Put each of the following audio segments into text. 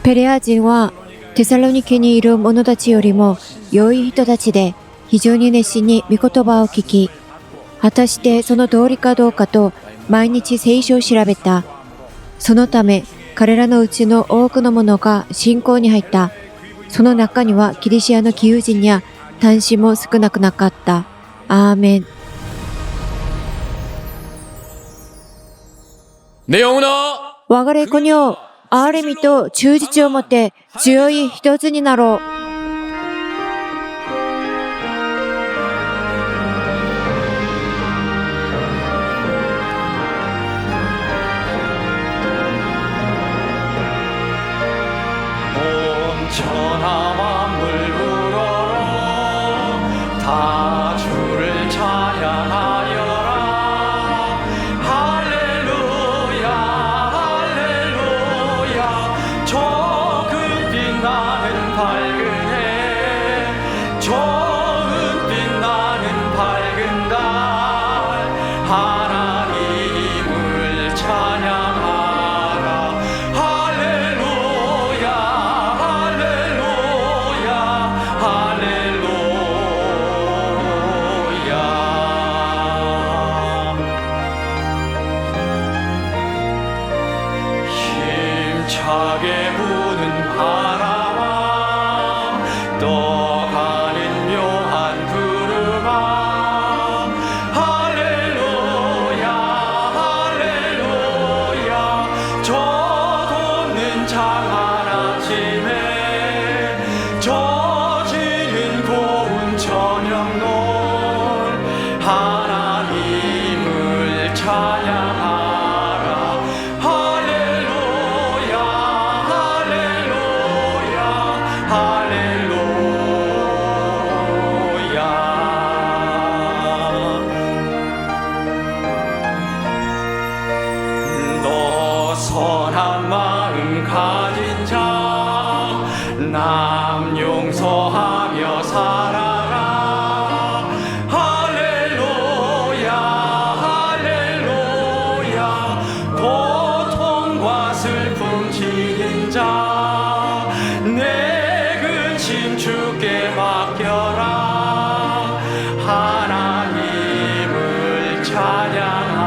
ペレア人はテサロニケにいる者たちよりも良い人たちで、非常に熱心に御言葉を聞き、果たしてその通りかどうかと毎日聖書を調べた。そのため彼らのうちの多くの者が信仰に入った。その中にはギリシアの義勇人や短子も少なくなかった。アーメン。我が霊魂よ、憐れみと忠実をもって強い一つになろう。천하 만물 우러러 다 주를 찬양하여라. 할렐루야 할렐루야. 저 금빛 나는 밝은 해, 저 은빛 나는 밝은 달, 하나님을 찬양하라. 할렐루야 힘차게 부는 바람아, 떠가는 묘한 구름아. 할렐루야 할렐루야. 저 돋는 장한 아침에, 젖지는 고운 저녁놀, 하나님을 찬양하라. 선한 마음 가진 자, 남 용서하며 살아라. 할렐루야 할렐루야. 고통과 슬픔 지닌 자, 내 근심 주께 맡겨라. 하나님을 찬양하라.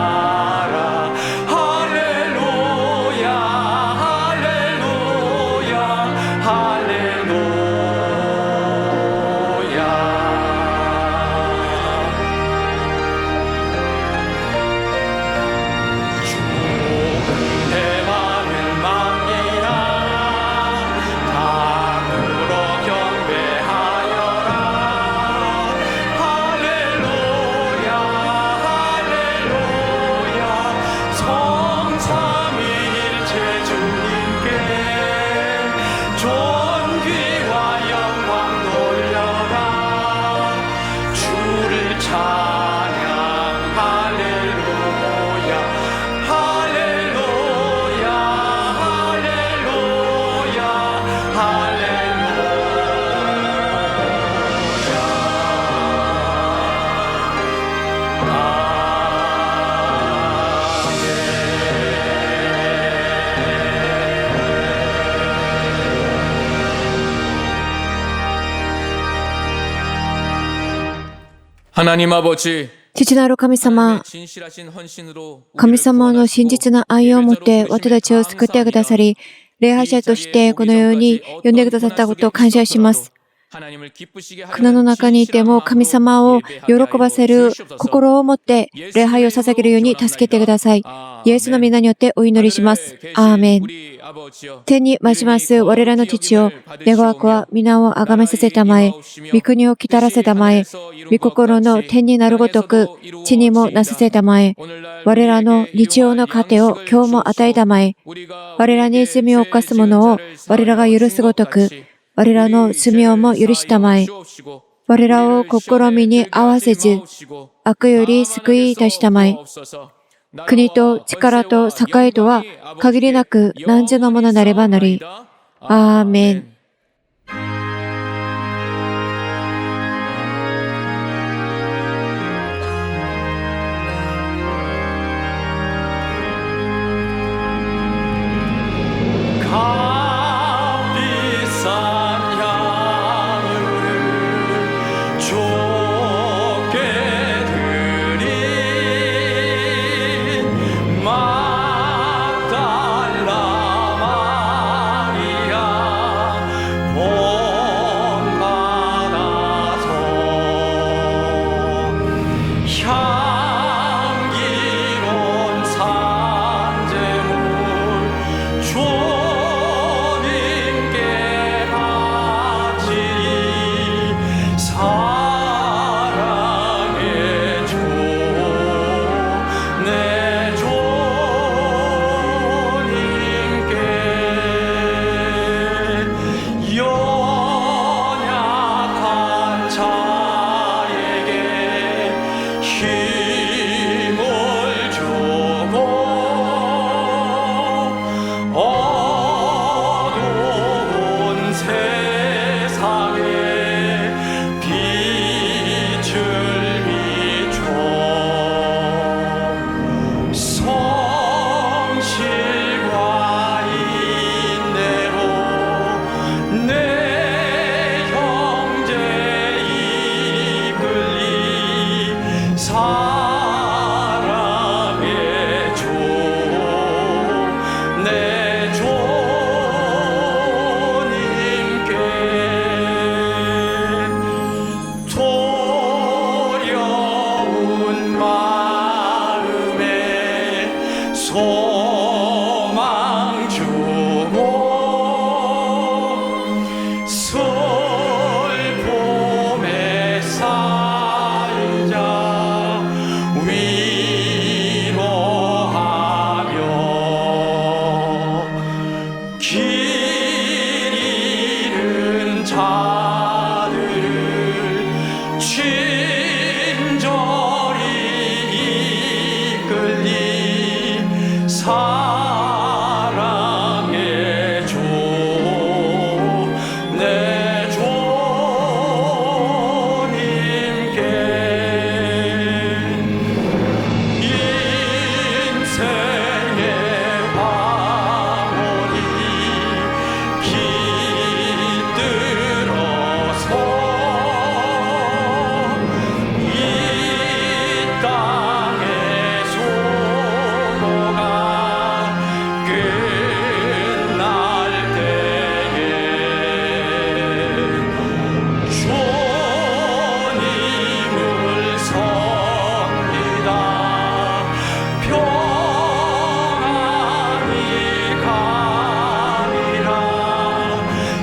존귀와 영광 돌려라. 주를 찬양. 할렐루야 할렐루야 할렐루야 하나님 아버지, 父なる神様、 진실하신 헌신으로 神様の真実な愛を持って私たちを救ってくださり、礼拝者としてこのように呼んでくださったことを感謝します。苦難の中にいても神様を喜ばせる心を持って礼拝を捧げるように助けてください。イエスの皆によってお祈りします。アーメン。天にまします我らの父よ、願わくは皆をあがめさせたまえ、御国を来たらせたまえ、御心の天になるごとく地にもなさせたまえ、我らの日曜の糧を今日も与えたまえ、我らに罪を犯す者を我らが許すごとく、我らの罪をも許したまえ、我らを試みに合わせず、悪より救い出したまえ、国と力と栄とは限りなく汝のものなればなり。アーメン。 향기로운 산재물 주님께 바치리 사랑의 주 내 주님께 연약한 자에게 힘을 주고 어두운 세상에 빛을 비춰 성실과 인내로 내 형제 이끌리 사랑의 주 내 주님께 두려운 마음에 소망 주고 슬픔에 쌓인 자 위로하며 길 잃은 자들을 친절히 이끌리 사랑의 주 내 주님께 인생의 황혼이 깃들어서 이 땅의 수고가 끝날 때에 주님을 섬기다 평안히 가리라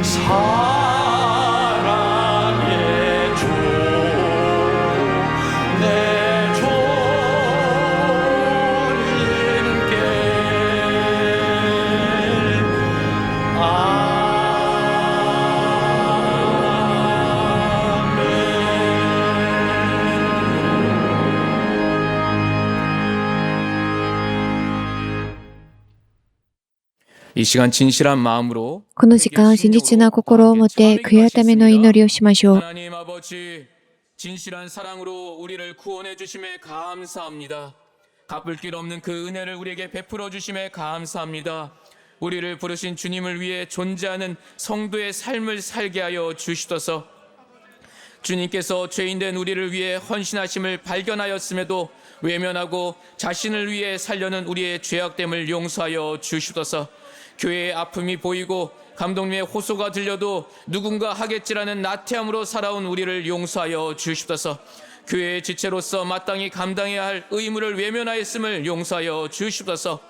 사랑의 주 내 주님께 이 시간 진실한 마음으로 この時間、真実な心を持って悔い改めの祈りをしましょう。 하나님 아버지 진실한 사랑으로 우리를 구원해 주심에 감사합니다. 갚을 길 없는 그 은혜를 우리에게 베풀어 주심에 감사합니다. 우리를 부르신 주님을 위해 존재하는 성도의 삶을 살게 하여 주시옵소서. 주님께서 죄인된 우리를 위해 헌신하심을 발견하였음에도 외면하고 자신을 위해 살려는 우리의 죄악됨을 용서하여 주시옵소서. 교회의 아픔이 보이고 감독님의 호소가 들려도 누군가 하겠지라는 나태함으로 살아온 우리를 용서하여 주시옵소서. 교회의 지체로서 마땅히 감당해야 할 의무를 외면하였음을 용서하여 주시옵소서.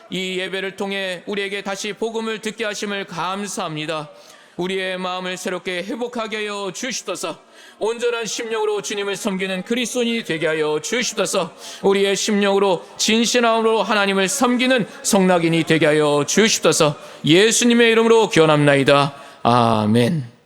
이 예배를 통해 우리에게 다시 복음을 듣게 하심을 감사합니다. 우리의 마음을 새롭게 회복하게 하여 주시옵소서. 온전한 심령으로 주님을 섬기는 그리스도인이 되게 하여 주시옵소서. 우리의 심령으로 진실함으로 하나님을 섬기는 성낙인이 되게 하여 주시옵소서. 예수님의 이름으로 기원합나이다. 아멘.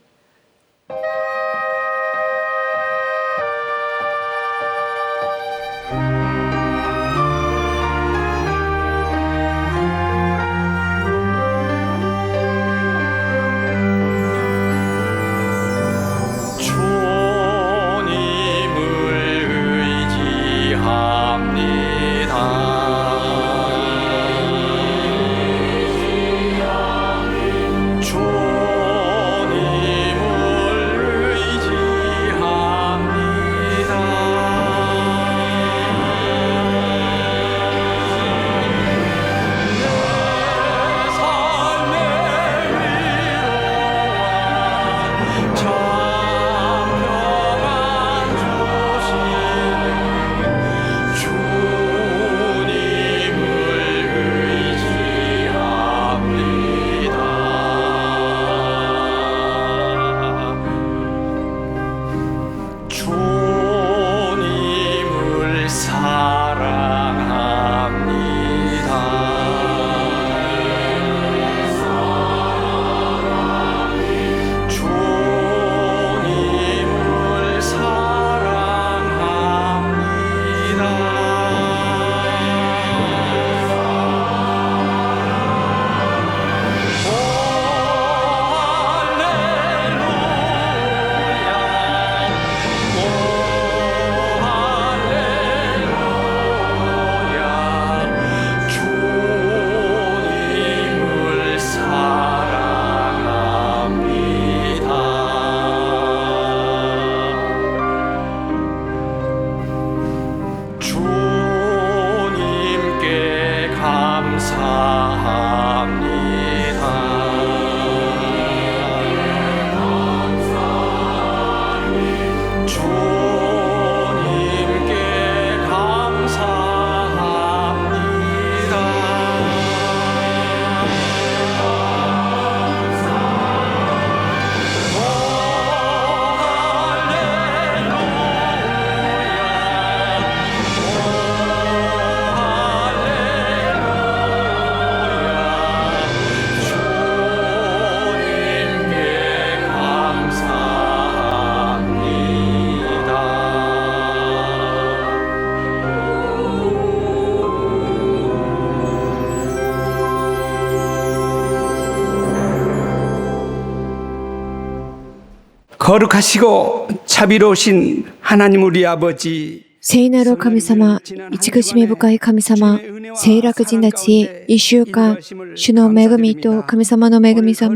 거룩하시고 자비로우신 하나님 우리 아버지, 聖なる神様、慈しみ深い神様、聖楽人たち、一週間、主の恵みと神様の恵みと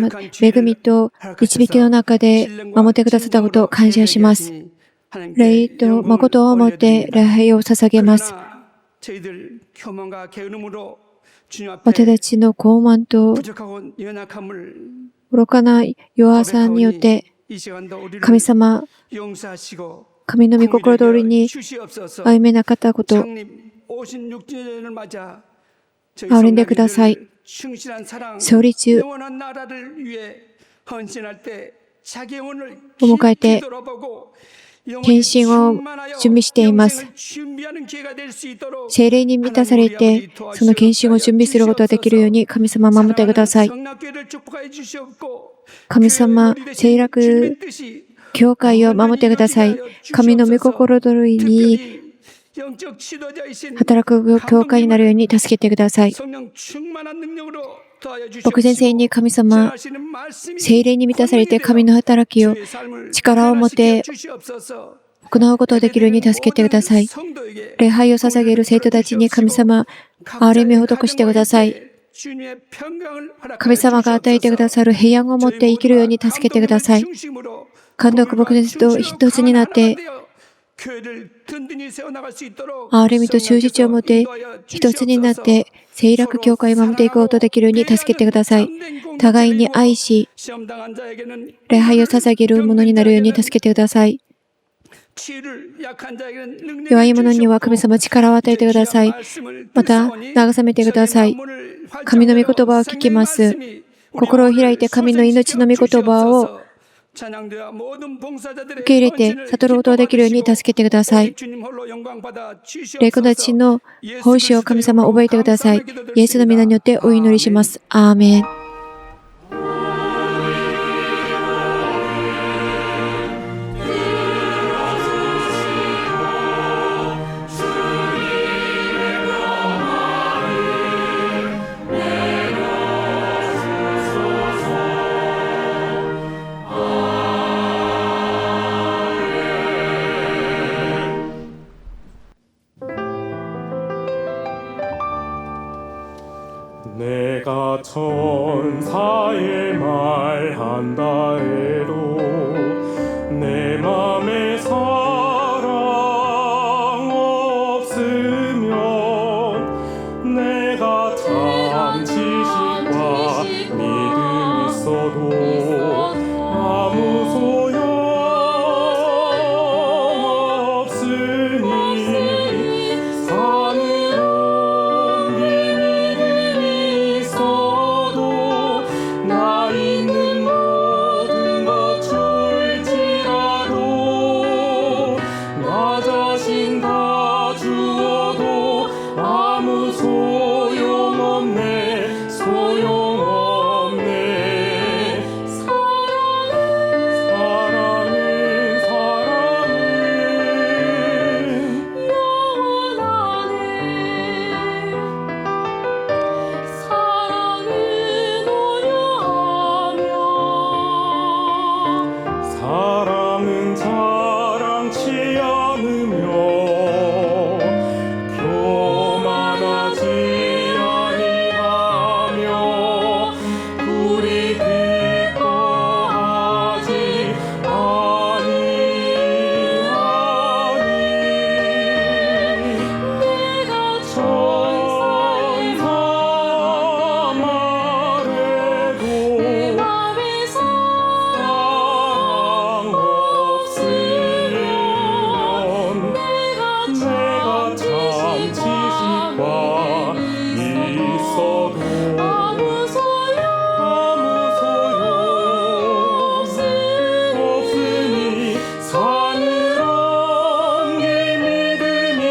導きの中で守ってくださったことを感謝します。礼と誠をもって礼拝を捧げます。私たちの傲慢と愚かな弱さによって、神様、神の御心通りに歩めなかったこと、憐れんでください。創立を迎えて、献身を準備しています。聖霊に満たされて、その献身を準備することができるように神様守ってください。神様、聖楽教会を守ってください。神の御心通りに働く教会になるように助けてください。僕先生に神様、聖霊に満たされて神の働きを力を持って行うことができるように助けてください。礼拝を捧げる生徒たちに神様、憐れみを施してください。神様が与えてくださる平安を持って生きるように助けてください。監督僕たちと一つになって、憐れみと忠実を持って一つになって聖楽教会を守っていくことができるように助けてください。互いに愛し、礼拝を捧げるものになるように助けてください。弱い者には神様力を与えてください。また慰めてください。神の御言葉を聞きます。心を開いて神の命の御言葉を受け入れて悟ることができるように助けてください。霊子たちの奉仕を神様覚えてください。イエスの皆によってお祈りします。アーメン。내가 천사의 말한다 해도 내 맘에 사랑 없으면 내가 참 지식과 믿음 있어도 아무 소용 없으니 산으로 믿음이 있어도 나 있는 모든 것 줄지라도 나 자신 다 주어도 아무 소용없네 소용없네 사랑은 자랑치 않으며 교만하지 아니하며 불이 기뻐하지 아니하니 내가 천사 말해도 내 맘에 사랑 없으면 내가 참 지식과 있어도 아무 소용 없으니 사느란 게 믿음이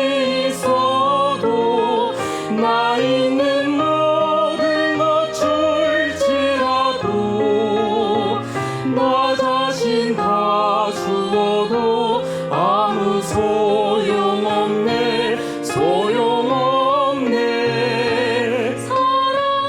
있어도 나 있는 모든 것 줄지라도 나 자신 다 주어도 아무 소용없네 소용없네 사랑은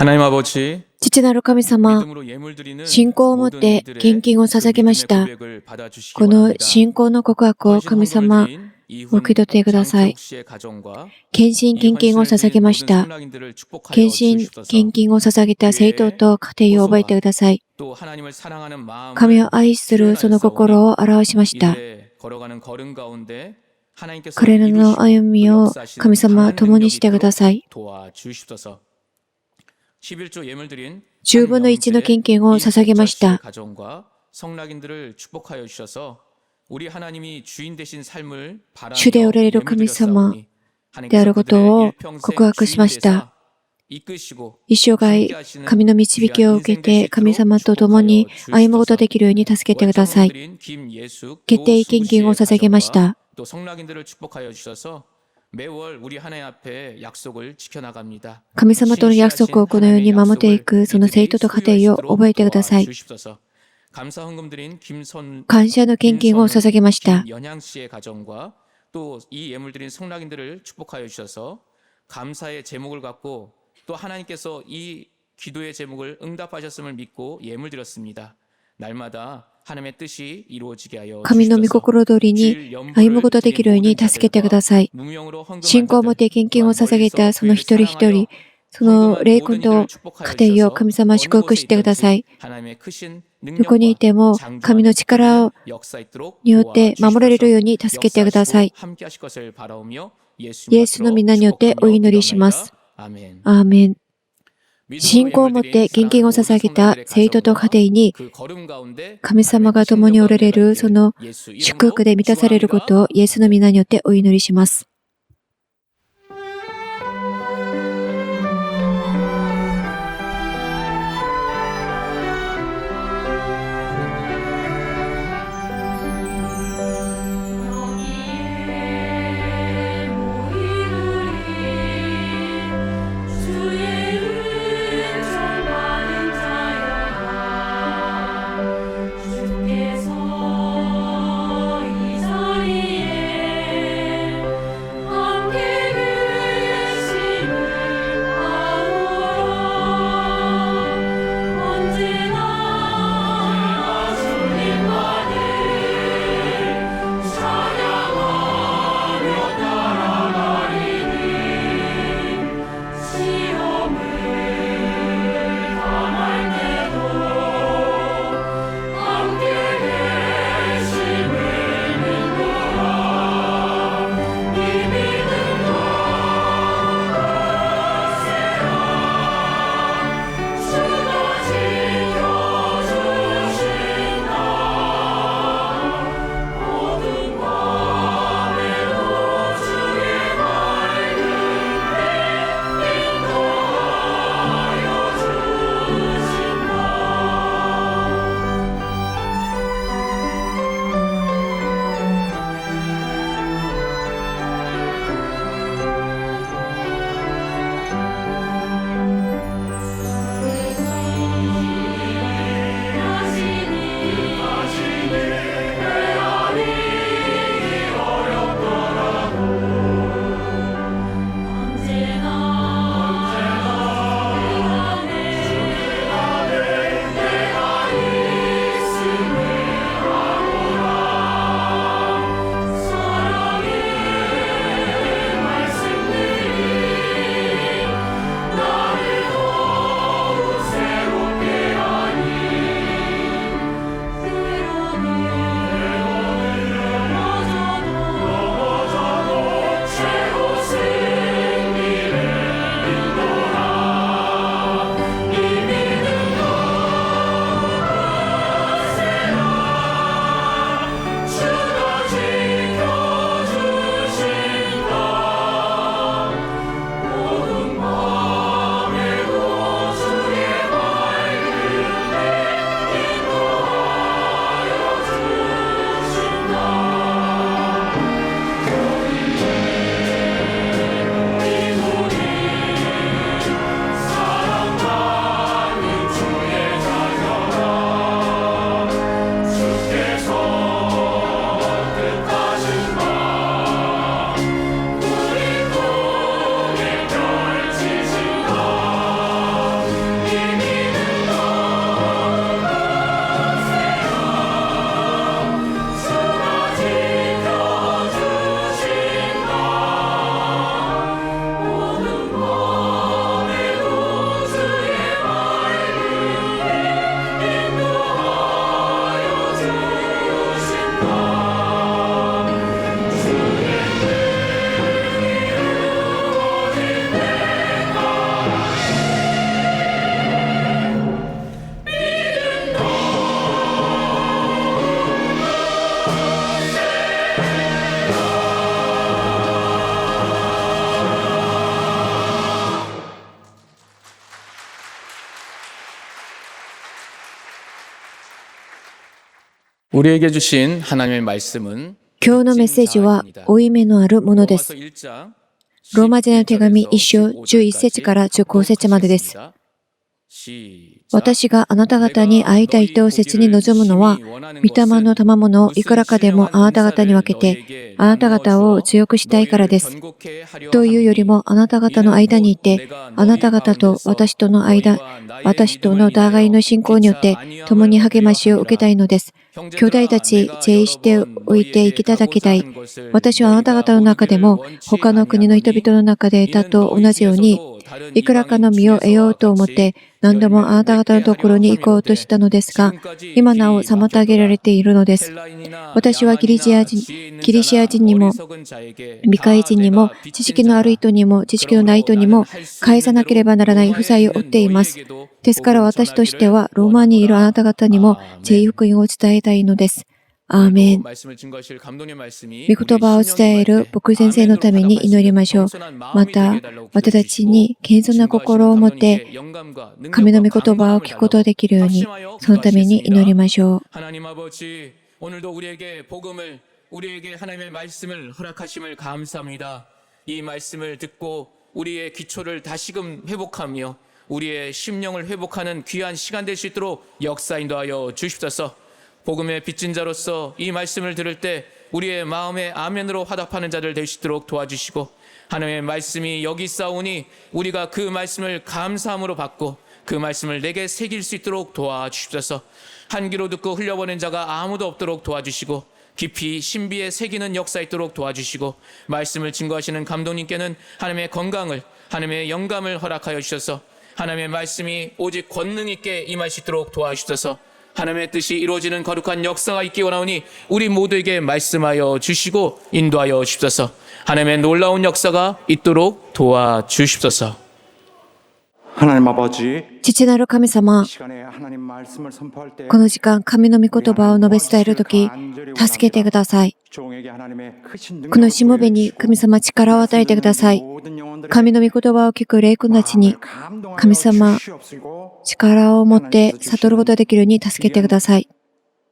하나님 아버지, 父なる神様、 믿음으로 예물 드리는 信仰を持って献金を捧げました。 믿음의 고백을 받아주시기 この 원합니다. 信仰の告白を神様、 受け取ってください。 献身献金を捧げました。 献身献金を捧げた生徒と家庭を覚えてください。 神を愛するその心を表しました。 彼らの歩みを神様共にしてください。 10分の1の献金を捧げました。 主でおられる神様であることを告白しました。 一生涯神の導きを受けて神様と共に歩むことができるように助けてください。決定献金を捧げました。 神様との約束をこのように守っていくその生徒と家庭を覚えてください。感謝の献金を捧げました。 또 하나님께서 이 기도의 제목을 응답하셨음을 믿고 예물 드렸습니다. 날마다 하나님의 뜻이 이루어지게 하여 神の御心通りに歩むことができるように助けてください。 信仰を持って献金を捧げたその一人一人、その霊魂と家庭を神様祝福してください。 どこにいても神の力によって守られるように助けてください。 イエスの皆によってお祈りします。 アーメン。 信仰を持って献金を捧げた生徒と家庭に神様が共におられるその祝福で満たされることをイエスの皆によってお祈りします。 주께서 이 자리에 우리에게 주신 하나님의 말씀은 今日のメッセージは負い目のあるものです。ローマ人への手紙1章11節から15節までです。私があなた方に会いたいと切に望むのは、御霊の賜物をいくらかでもあなた方に分けて、あなた方を強くしたいからです。というよりも、あなた方の間にいて、あなた方と私との間、私との互いの信仰によって、共に励ましを受けたいのです。兄弟たち、敬意しておいていただきたい。私はあなた方の中でも、他の国の人々の中でいたと同じように、いくらかの実を得ようと思って、何度もあなた方のところに行こうとしたのですが、今なお妨げられているのです。私はギリシア人にも、未開人にも、知識のある人にも、知識のない人にも、返さなければならない負債を負っています。ですから私としては、ローマにいるあなた方にも、誠意福音を伝えたいのです。アーメン。御言葉を伝える牧先生のために祈りましょう。また、私たちに謙遜な心を持って、神の御言葉を聞くことができるように、そのために祈りましょう。 오늘도 우리에게 복음을 우리에게 하나님의 말씀을 허락하심을 감사합니다. 이 말씀을 듣고 우리의 기초를 다시금 회복하며 우리의 심령을 회복하는 귀한 시간 될 수 있도록 역사 인도하여 주십소서. 복음의 빚진 자로서 이 말씀을 들을 때 우리의 마음에 아멘으로 화답하는 자들 될 수 있도록 도와주시고 하나님의 말씀이 여기 있사오니 우리가 그 말씀을 감사함으로 받고 그 말씀을 내게 새길 수 있도록 도와주십소서. 한 귀로 듣고 흘려보낸 자가 아무도 없도록 도와주시고 깊이 신비에 새기는 역사 있도록 도와주시고 말씀을 증거하시는 감독님께는 하나님의 건강을 하나님의 영감을 허락하여 주셔서 하나님의 말씀이 오직 권능 있게 임할 수 있도록 도와주셔서 하나님의 뜻이 이루어지는 거룩한 역사가 있기 원하오니 우리 모두에게 말씀하여 주시고 인도하여 주십소서. 하나님의 놀라운 역사가 있도록 도와주십소서. 하나님 아버지, 父なる神様、 이 시간에 하나님 말씀을 선포할 때 この時間、神の御言葉を述べ伝えるとき、助けてください。 종에게 하나님의 크신 このしもべに神様力を与えてください。 모든 영혼들에게 神の御言葉を聞く霊君たちに 감동하여 神様 주시옵시고 力を持って悟ることができるように助けてください。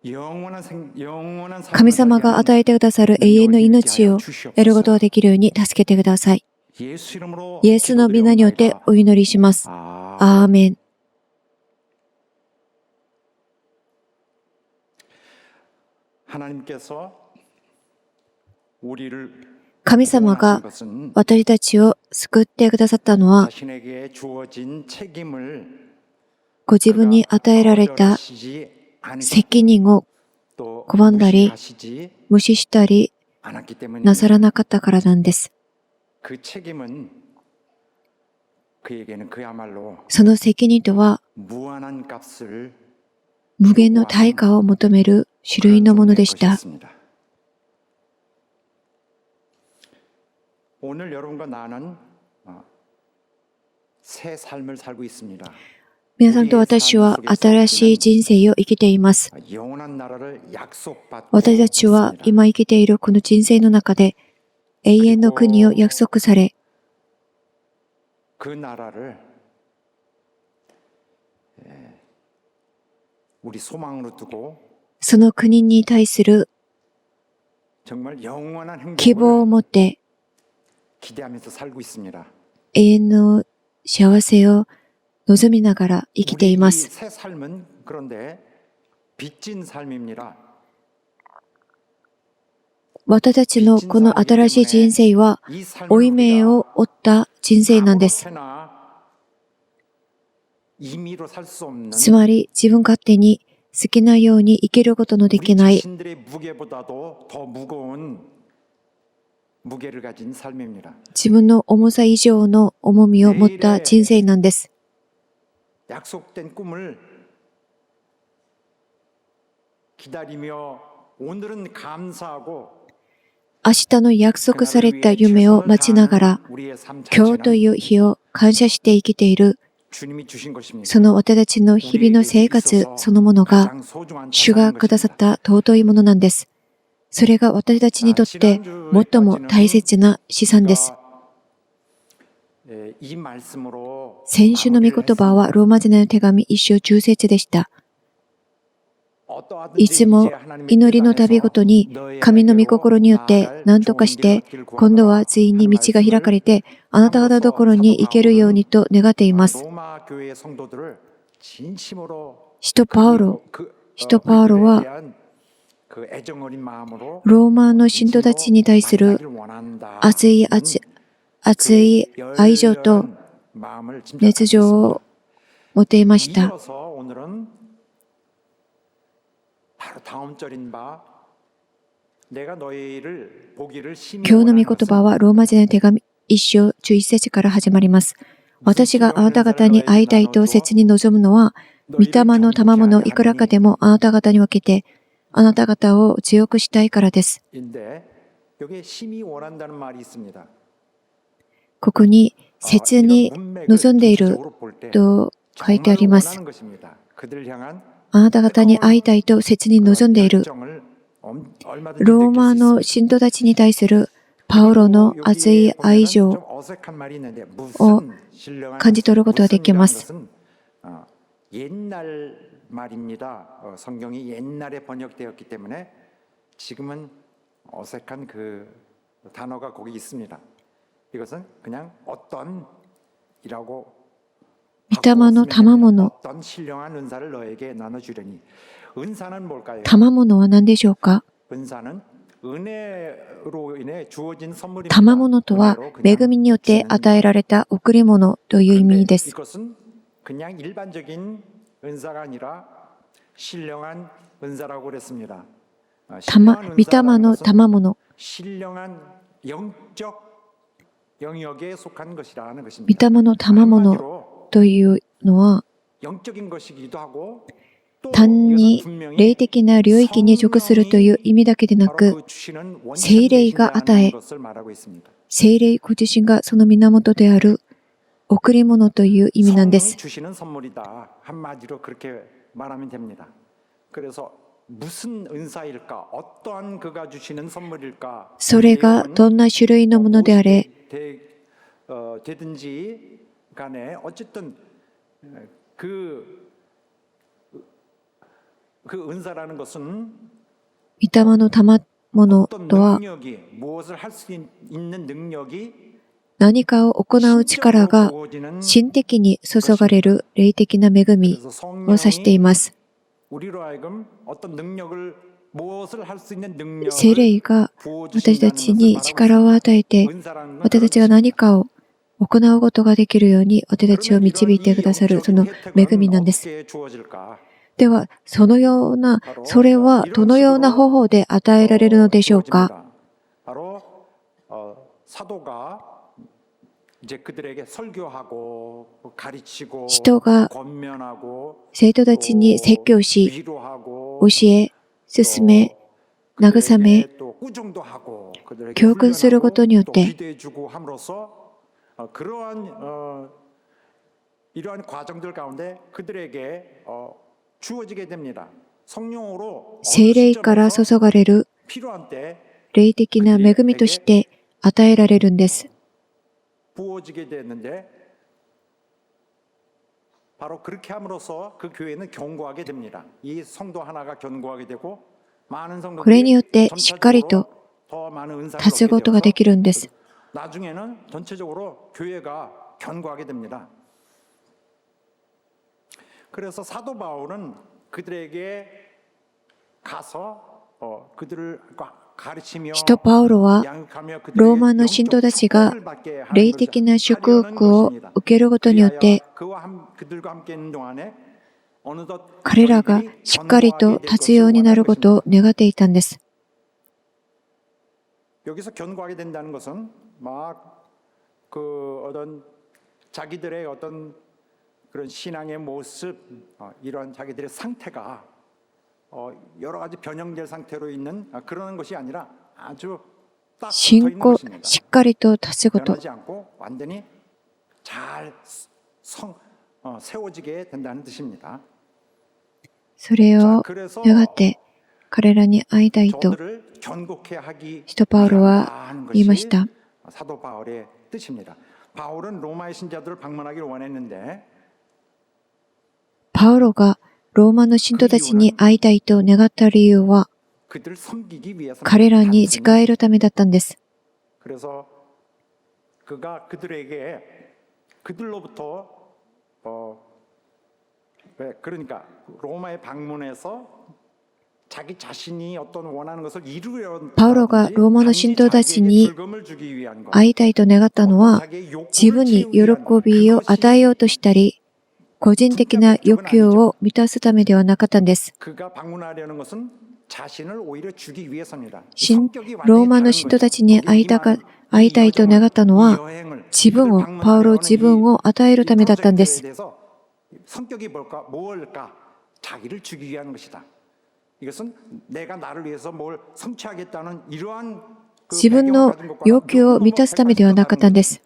영원한 삶을 神様が与えてくださる永遠の命を得ることができるように助けてください。 예수 이름으로 イエスの皆によってお祈りします。 아, アーメン。 하나님께서 우리를 神様が 구원하신 것은 私たちを救ってくださったのは、 자신에게 주어진 책임을 ご自分に与えられた 거절하시지 않으셨고 責任を 또拒んだり 무시하시지 無視したり 않았기 때문에 なさらなかったからなんです。 그 책임은 그에게는 그야말로 その責任とは、 무한한 값을 無限の対価を求める種類のものでした。 것이었습니다. 오늘 여러분과 나는 새 삶을 살고 있습니다. 皆さんと私は新しい人生を生きています。 영원한 나라를 약속받고 私たちは 있습니다. 今生きているこの人生の中で永遠の国を約束され、 그 나라를 우리 소망으로 두고 その国に対する 정말 영원한 希望 행복을 を持って 기대하면서 살고 있습니다. 永遠の幸せを望みながら生きていま 우리 す。 새 삶은 그런데 빚진 삶입니다. 私たちのこの新しい人生は 이 삶을 負い目を負った人生なんです。 아무렇게나 임의로 살 수 없는 つまり自分勝手に好きなように生きることのでき 우리 ない、 자신들의 무게보다도 더 무거운 무게를 가진 삶입니다. 自分の重さ以上の重みを持った人生なんです。 약속된 꿈을 기다리며 오늘은 감사하고 明日の約束された夢を待ちながら、 우리의 삶 今日と 자체는 いう日を感謝して生きている、 주님이 주신 것입니다. その私たちの日々の生活そのものが、 가장 소중한 主が 자산인 くださっ 것입니다. た尊いものなんです。それが私たちにとって最も大切な資産です。 이 말씀으로 先週の御言葉はローマ人への手紙1章10節でした。いつも祈りの旅ごとに神の御心によって何とかして今度はついに道が開かれてあなた方のところに行けるようにと願っています。使徒パウロはローマの信徒たちに対する熱い愛情と熱情を持っていました。今日の御言葉はローマ人の手紙1章11節から始まります。私があなた方に会いたいと切に望むのは、御霊の賜物いくらかでもあなた方に分けて、あなた方を強くしたいからです。ここに切に望んでいると書いてあります。あなた方に会いたいと切に望んでいる。ローマの信徒たちに対するパウロの熱い愛情を感じ取ることができます。御霊の賜物。賜物は何でしょうか？賜物とは恵みによって与えられた贈り物という意味です。御霊の賜物。御霊の賜物というのは、単に霊的な領域に属するという意味だけでなく、聖霊が与え、聖霊ご自身がその源である贈り物という意味なんです。それがどんな種類のものであれ、御霊の賜物とは、何かを行う力が心的に注がれる霊的な恵みを指しています。聖霊が私たちに力を与えて、私たちが何かを行うことができるように私たちを導いてくださるその恵みなんです。では、それはどのような方法で与えられるのでしょうか？人が生徒たちに説教し、教え、進め、慰め、教訓することによって、聖霊から注がれる霊的な恵みとして与えられるんです。これによってしっかりと立つことができるんです。使徒パウロはローマの信徒たちが霊的な祝福を受けることによって彼らがしっかりと立つようになることを願っていたんです。信仰、しっかりと立つこと。それを願って彼らに会いたいと使徒パウロは言いました。パウロがローマの信徒たちに会いたいと願った理由は、 그들을 섬기기 위해서 彼らに仕えるためだったんです。 그래서 그가 그들에게 그들로부터 그러니까 로마에 방문해서 자기 자신이 어떤 원하는 것을 이루려 パウロがローマの信徒たちに 즐거움을 주기 위한 것, 会いたいと願ったのは、 자기의 욕구를 自分に 채우기 위한 喜 것. びを 그것이 与えようとしたり、個人的な欲求を満たすためではなかったんです。 그가 방문하려는 것은 자신을 오히려 주기 위해서입니다. ローマの信徒たちに会いたいと願ったのは、自分を、パウロ自分を与えるためだったんです。 성격이 뭘까? 자기를 주기 위한 것이다. 이것은 내가 나를 위해서 뭘 성취하겠다는 이러한 自分の要求を満たすためではなかったんです。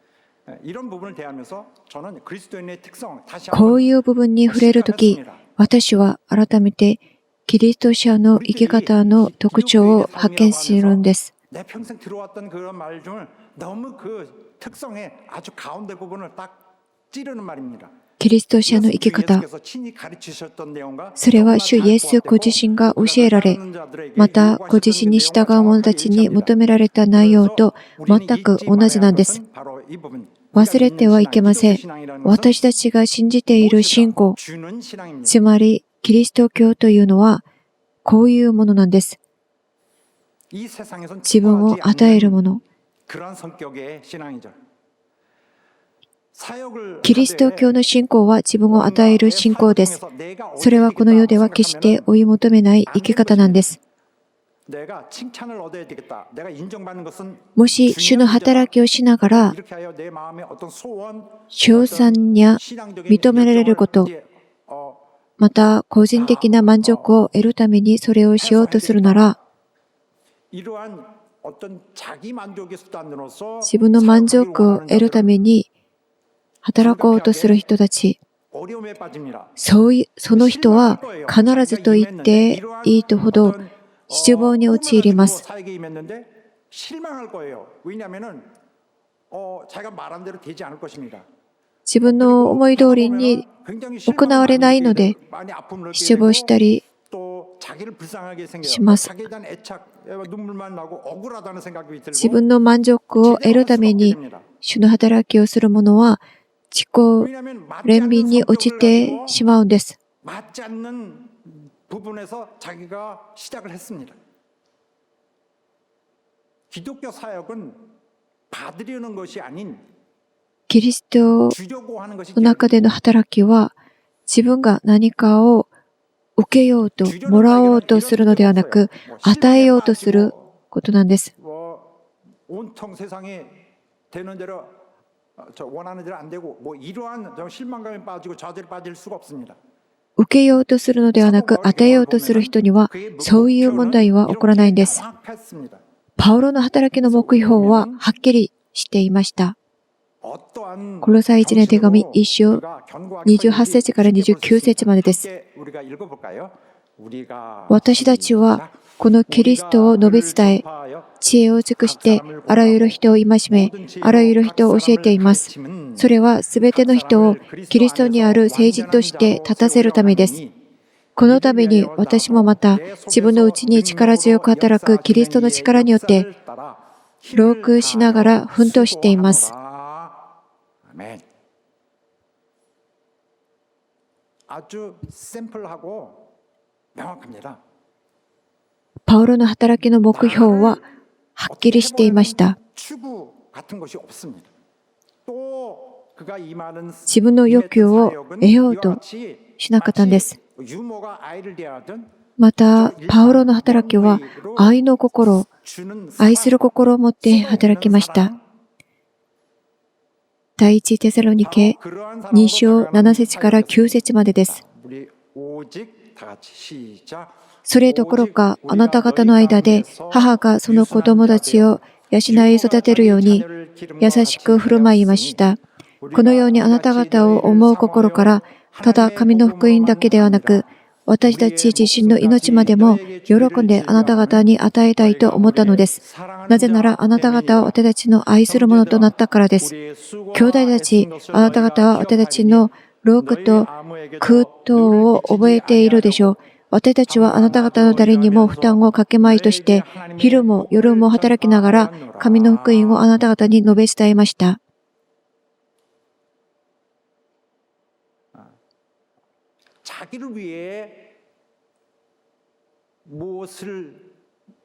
이런 부분을 대하면서 저는 그리스도인의 특성 다시 こういう部分に触れるとき、私は改めてキリスト者の生き方の特徴を発見するんです。 내 평생 들어왔던 그런 말 중을 너무 그 특성의 아주 가운데 부분을 딱 찌르는 말입니다. キリスト者の生き方、それは主イエスご自身が教えられ、またご自身に従う者たちに求められた内容と全く同じなんです。忘れてはいけません。私たちが信じている信仰、つまりキリスト教というのはこういうものなんです。自分を与えるもの。キリスト教の信仰は自分を与える信仰です。それはこの世では決して追い求めない生き方なんです。もし主の働きをしながら称賛や認められること、また個人的な満足を得るためにそれをしようとするなら、自分の満足を得るために働こうとする人たち、その人は必ずと言っていいとほど失望に陥ります。自分の思い通りに行われないので失望したりします。自分の満足を得るために主の働きをする者は自己憐憫に落ちてしまうんです。キリストの中での働きは自分が何かを受けようと、もらおうとするのではなく、与えようとすることなんです。受けようとするのではなく、与えようとする人には、そういう問題は起こらないんです。パウロの働きの目標ははっきりしていました。コロサイ1の手紙1章28節から29節までです。私たちはこのキリストを述べ伝え、知恵を尽くしてあらゆる人を戒め、あらゆる人を教えています。それはすべての人をキリストにある聖人として立たせるためです。このために私もまた自分のうちに力強く働くキリストの力によって労苦しながら奮闘しています。パウロの働きの目標ははっきりしていました。自分の欲求を得ようとしなかったんです。また、パウロの働きは愛の心、愛する心を持って働きました。第一テサロニケ2章7節から9節までです。それどころか、あなた方の間で母がその子供たちを養い育てるように優しく振る舞いました。このようにあなた方を思う心から、ただ神の福音だけではなく、私たち自身の命までも喜んであなた方に与えたいと思ったのです。なぜならあなた方は私たちの愛するものとなったからです。兄弟たち、あなた方は私たちのロークと空洞を覚えているでしょう。私たちはあなた方の誰にも負担をかけまいとして、昼も夜も働きながら、神の福音をあなた方に述べ伝えました。 자기를 위해 무엇을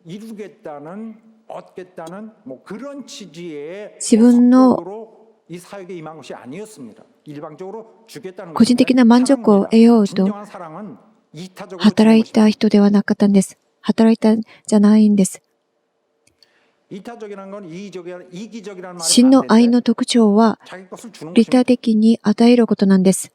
이루겠다는 얻겠다는 뭐 그런 취지의 목적으로 이 사역에 임한 것이 아니었습니다. 일방적으로 주겠다는 個人的な満足を得ようと 진정한 사랑은 이타적으로 働いた人ではなかったんです。働いたんじゃないんです。 이타적이라는 건 이기적이라는 말이 真の愛の特徴は 자기 것을 주는 利他 것입니다. 的に与えることなんです。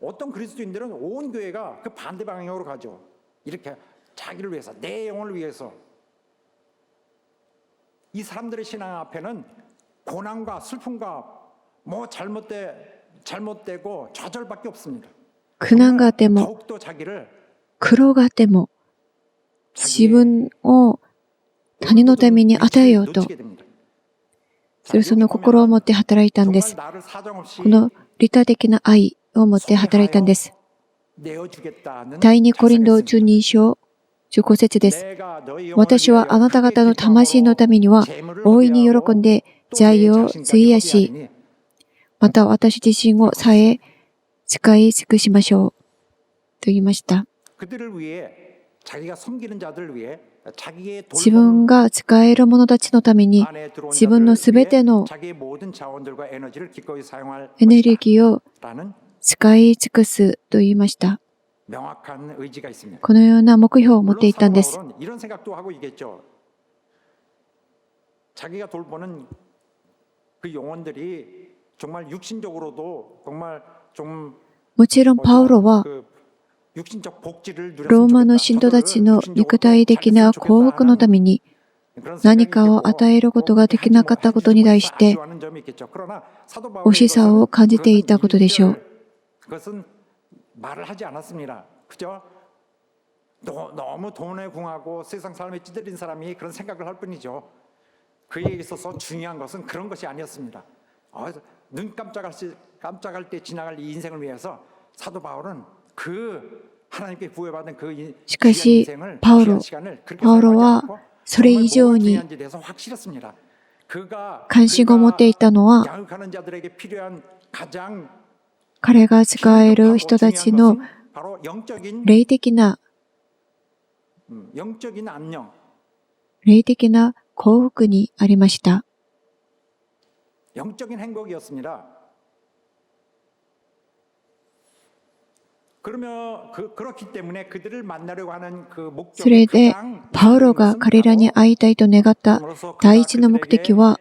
어떤 그리스도인들은 온 교회가 그 반대 방향으로 가죠. 이렇게 자기를 위해서, 내 영혼을 위해서. 이 사람들의 신앙 앞에는 고난과 슬픔과 뭐 잘못되고 좌절밖에 없습니다. 苦難があっても、 더욱더 자기를 苦労があっても、自分を他人のために与えようと、 놓치게 됩니다. その心を持って働いたんで 정말 す。 나를 사정없이 この利他的な愛を持って働いたんです。 내어주겠다는 第2コリント12章15節です。 내가 너희 영혼을 私はあなた方の魂のためには大いに喜んで財を費やし、また私自身をさえ使い尽くしましょう。と言いました。 그들을 위해 자기가 섬기는 자들을 위해 자기의 自分が使える者たちのために 안에 들어온 自分のすべての 자기의 모든 자원들과 에너지를 기꺼이 사용할 エネルギーを 것이라는 使い尽くすと言いました。 명확한 의지가 있습니다. このような目標を持っていたんです。 바울은 이런 생각도 하고 있겠죠. 자기가 돌보는 그 영혼들이 정말 육신적으로도 정말 좀 もちろんパウロは 그 육신적 복지를 ローマの信徒たちの肉体的な幸福のために何かを与えることができなかったことに対して惜しさを感じていたことでしょう。 그것은 말을 하지 않았습니다. 그죠? 너무 돈에 궁하고 세상 삶에 찌들린 사람이 그런 생각을 할 뿐이죠. 그에 있어서 중요한 것은 그런 것이 아니었습니다. 눈 깜짝할 때 지나갈 이 인생을 위해서 사도 바울은 그 하나님께 부여받은 그 귀한 しかし 인생을 パウ 귀한 ロ 시간을 그렇게 パウロ 사용하지 は 않고 それ以上 정말 に 중요한지에 대해서 확실했습니다. 그가 関心を持っていたのは 양육하는 자들에게 필요한 가장 彼が使える人たちの 바로 영적인 霊的な 영적인 안녕, 霊的な幸福にありました。 영적인 행복이었습니다. 그러면 그렇기 때문에 그들을 만나려고 하는 그 それ 목적이 で 가장 パウロが彼らに会いたいと願った第一の目的は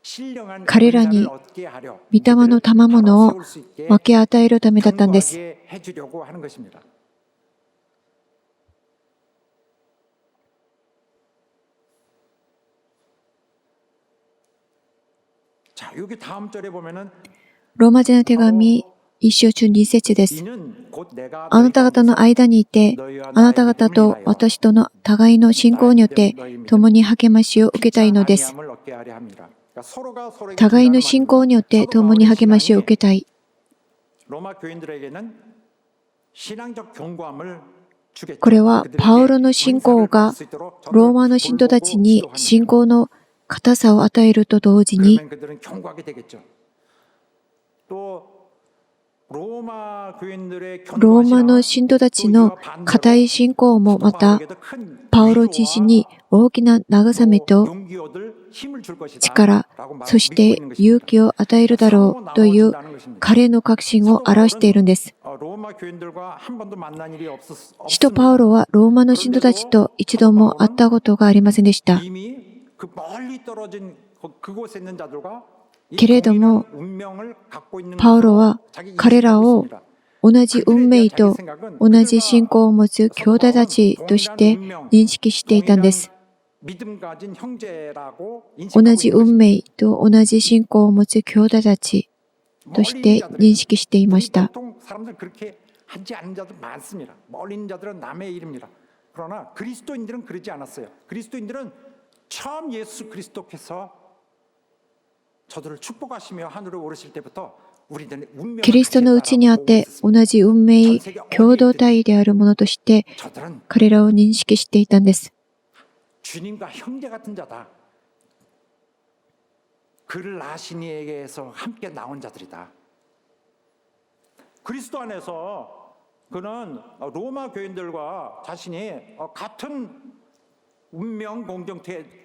신령한 彼らに 은사를 얻게 하려 御霊の賜物を 세울 수 있게 分け与えるためだったんです。 견고하게 해주려고 하는 것입니다. 자, 여기 다음 절에 보면은 ローマ人の手紙1章12節です。 이는 곧 내가 あなた方の間にいて、あなた方と私との互いの信仰によって共に励ましを受けたいのです。 互いの信仰によって共に励ましを受けたい。 로마 교인들에게는 신앙적 견고함을 주겠죠. これはパウロの信仰がローマの信徒たちに信仰の固さを与えると同時に、 그러면 그들은 견고하게 되겠죠. 또 로마 교인들의 ローマの信徒たちの固い信仰もまたパウロ自身に大きな慰めと力、そして勇気を与えるだろうという彼の確信を表しているんです。使徒パウロはローマの信徒たちと一度も会ったことがありませんでした。けれども、パウロは彼らを同じ運命と同じ信仰を持つ兄弟たちとして認識していたんです。同じ運命と同じ信仰を持つ兄弟たちとして認識していました。 하지 않는 자도 많습니다. 멀리 있는 자들은 남의 일입니다. 그러나 그리스도인들은 그러지 않았어요. 그리스도인들은 처음 예수 그리스도께서 저들을 축복하시며 하늘에 오르실 때부터 キリストのうちにあって同じ運命共同体であるものとして彼らを認識していたんです。 주님과 형제 같은 자다. 그를 아신 이에게서 함께 나온 자들이다. 그리스도 안에서 그는 로마 교인들과 자신이 같은 운명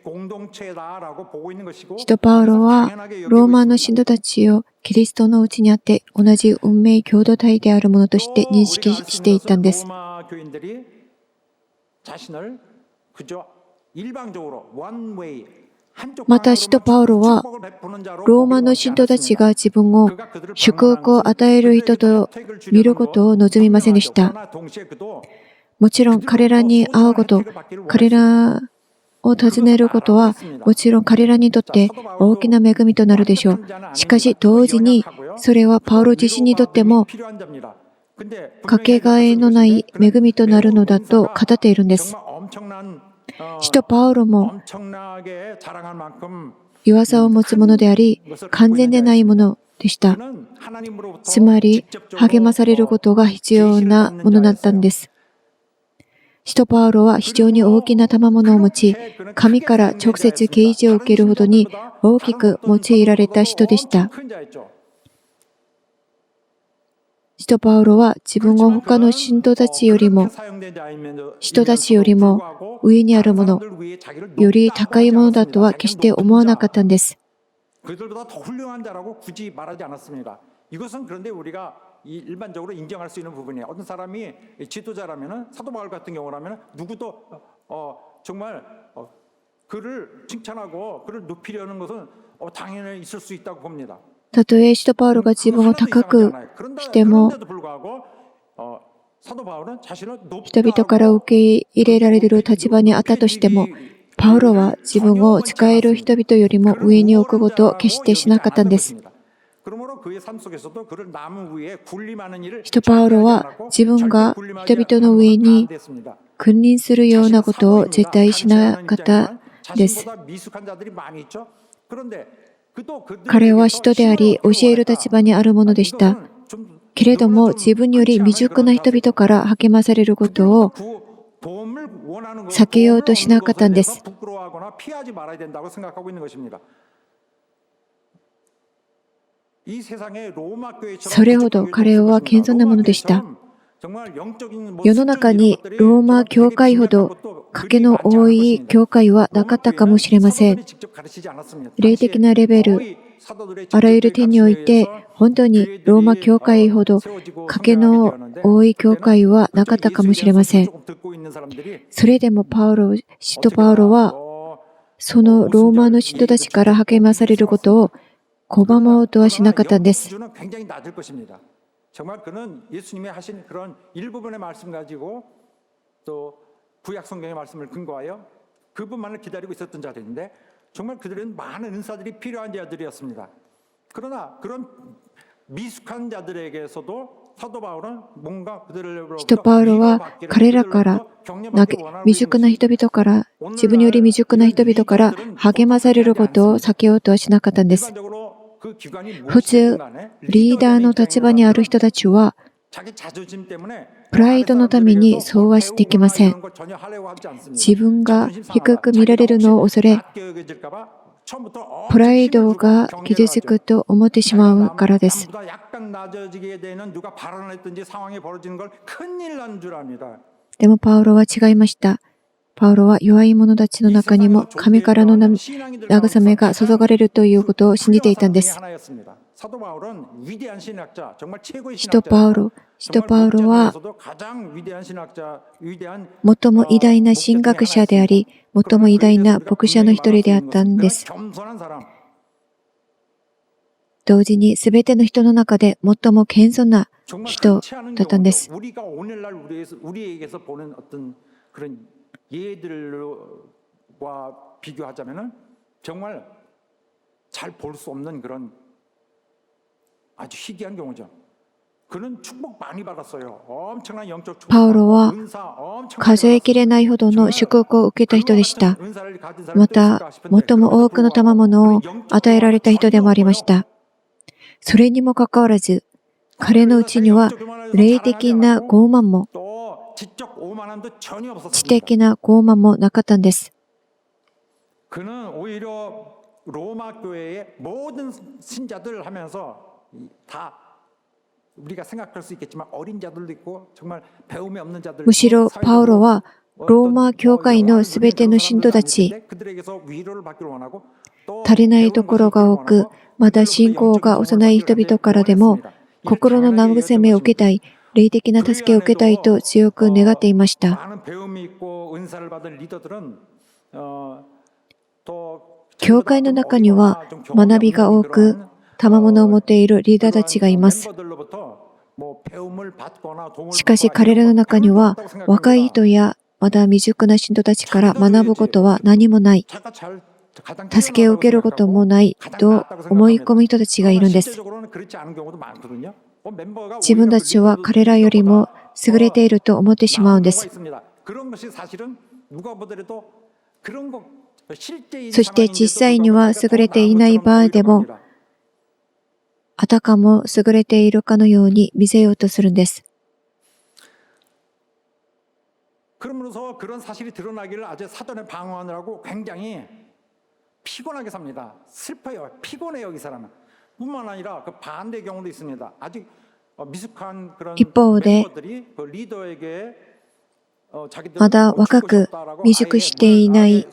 공동체다라고 보고 있는 것이고, 使徒パウロはローマの信徒たちをキリストのうちにあって同じ運命共同体であるものとして認識していたんです。 로마 교인들이 자신을 그저 일방적으로 one way また使徒パウロはローマの信徒たちが自分を祝福を与える人と見ることを望みませんでした。もちろん彼らに会うこと、彼らを訪ねることはもちろん彼らにとって大きな恵みとなるでしょう。しかし同時にそれはパウロ自身にとってもかけがえのない恵みとなるのだと語っているんです。使徒パウロも弱さを持つものであり、完全でないものでした。つまり、励まされることが必要なものだったんです。使徒パウロは非常に大きな賜物を持ち、神から直接啓示を受けるほどに大きく用いられた人でした。使徒パウロは自分を他の信徒たちよりも、人たちよりも上にあるもの、より高いものだとは決して思わなかったんです。 그들보다 더 훌륭한 자라고 굳이 말하지 않았습니다. 이것은 그런데 우리가 일반적으로 인정할 수 있는 부분이에요. 어떤 사람이 지도자라면은 사도 바울 같은 경우라면 누구도 정말 그를 칭찬하고 그를 높이려는 것은 당연히 있을 수 있다고 봅니다. たとえ使徒パウロが自分を高くしても、人々から受け入れられる立場にあったとしても、パウロは自分を使える人々よりも上に置くことを決してしなかったんです。使徒パウロは自分が人々の上に君臨するようなことを絶対しなかったです。彼は使徒であり、教える立場にあるものでした。けれども、自分より未熟な人々から励まされることを避けようとしなかったんです。それほど彼は謙遜なものでした。世の中にローマ教会ほど賭けの多い教会はなかったかもしれません。霊的なレベル、あらゆる点において、本当にローマ教会ほど賭けの多い教会はなかったかもしれません。それでも使徒パウロは、そのローマの信徒たちから励まされることを拒もうとはしなかったんです。 정말 그는 예수님이 하신 그런 일부분의 말씀 가지고 또 구약 성경의 말씀을 근거하여 그분만을 기다리고 있었던 자들인데 정말 그들은 많은 은사들이 필요한 자들이었습니다. 그러나 그런 미숙한 자들에게서도 사도 바울은 뭔가 그들을 使徒パウロは彼らから未熟な人々から自分より未熟な人々から励まされることを避けようとはしなかったんです。 普通、リーダーの立場にある人たちは、プライドのためにそうはしてきません。自分が低く見られるのを恐れ、プライドが傷つくと思ってしまうからです。でもパウロは違いました。パウロは弱い者たちの中にも神からの慰めが注がれるということを信じていたんです。使徒パウロは最も偉大な神学者であり、最も偉大な牧者の一人であったんです。同時に全ての人の中で最も謙遜な人だったんです。 예들과 비교하자면은 정말 잘 볼 수 없는 그런 아주 희귀한 경우죠. 그는 축복 많이 받았어요. 엄청난 영적 축복. パウロは数えきれないほどの祝福を受けた人でした。また、最も多くの賜物を与えられた人でもありました。それにもかかわらず、彼のうちには霊的な傲慢も 또 지적 오만함도 전혀 知 없었습니다. 的な傲慢もなかったんです。 그는 오히려 로마 교회의 모든 신자들 하면서 다 우리가 생각할 수 있겠지만 어린 자들도 있고 정말 배움이 없는 자들도 むしろパウロはローマ教会のすべての信徒たち、 그들에게서 위로를 받기를 원하고 또 足りないところが多く、また信仰が幼い人々からでも、心の慰めを受けたい、霊的な助けを受けたいと強く願っていました。 많은 배움이 있고 은사를 받은 리더들은 또 教会の中には学びが多く、賜物を持っているリーダーたちがいます。 しかし彼らの中には若い人やまだ未熟な信徒たちから学ぶことは何もない、助けを受けることもないと思い込む人たちがいるんです。自分たちは彼らよりも優れていると思ってしまうんです。そして実際には優れていない場合でも、あたかも優れているかのように見せようとするんです。 그러면서 그런 사실이 드러나기를 아주 사돈의 방어하느라고 굉장히 피곤하게 삽니다. 슬퍼요. 피곤해요, 이 사람은. 뿐만 아니라 그 반대 경우도 있습니다. 아직 미숙한 그런 멤버들이 그 리더에게 まだ若く未熟していない、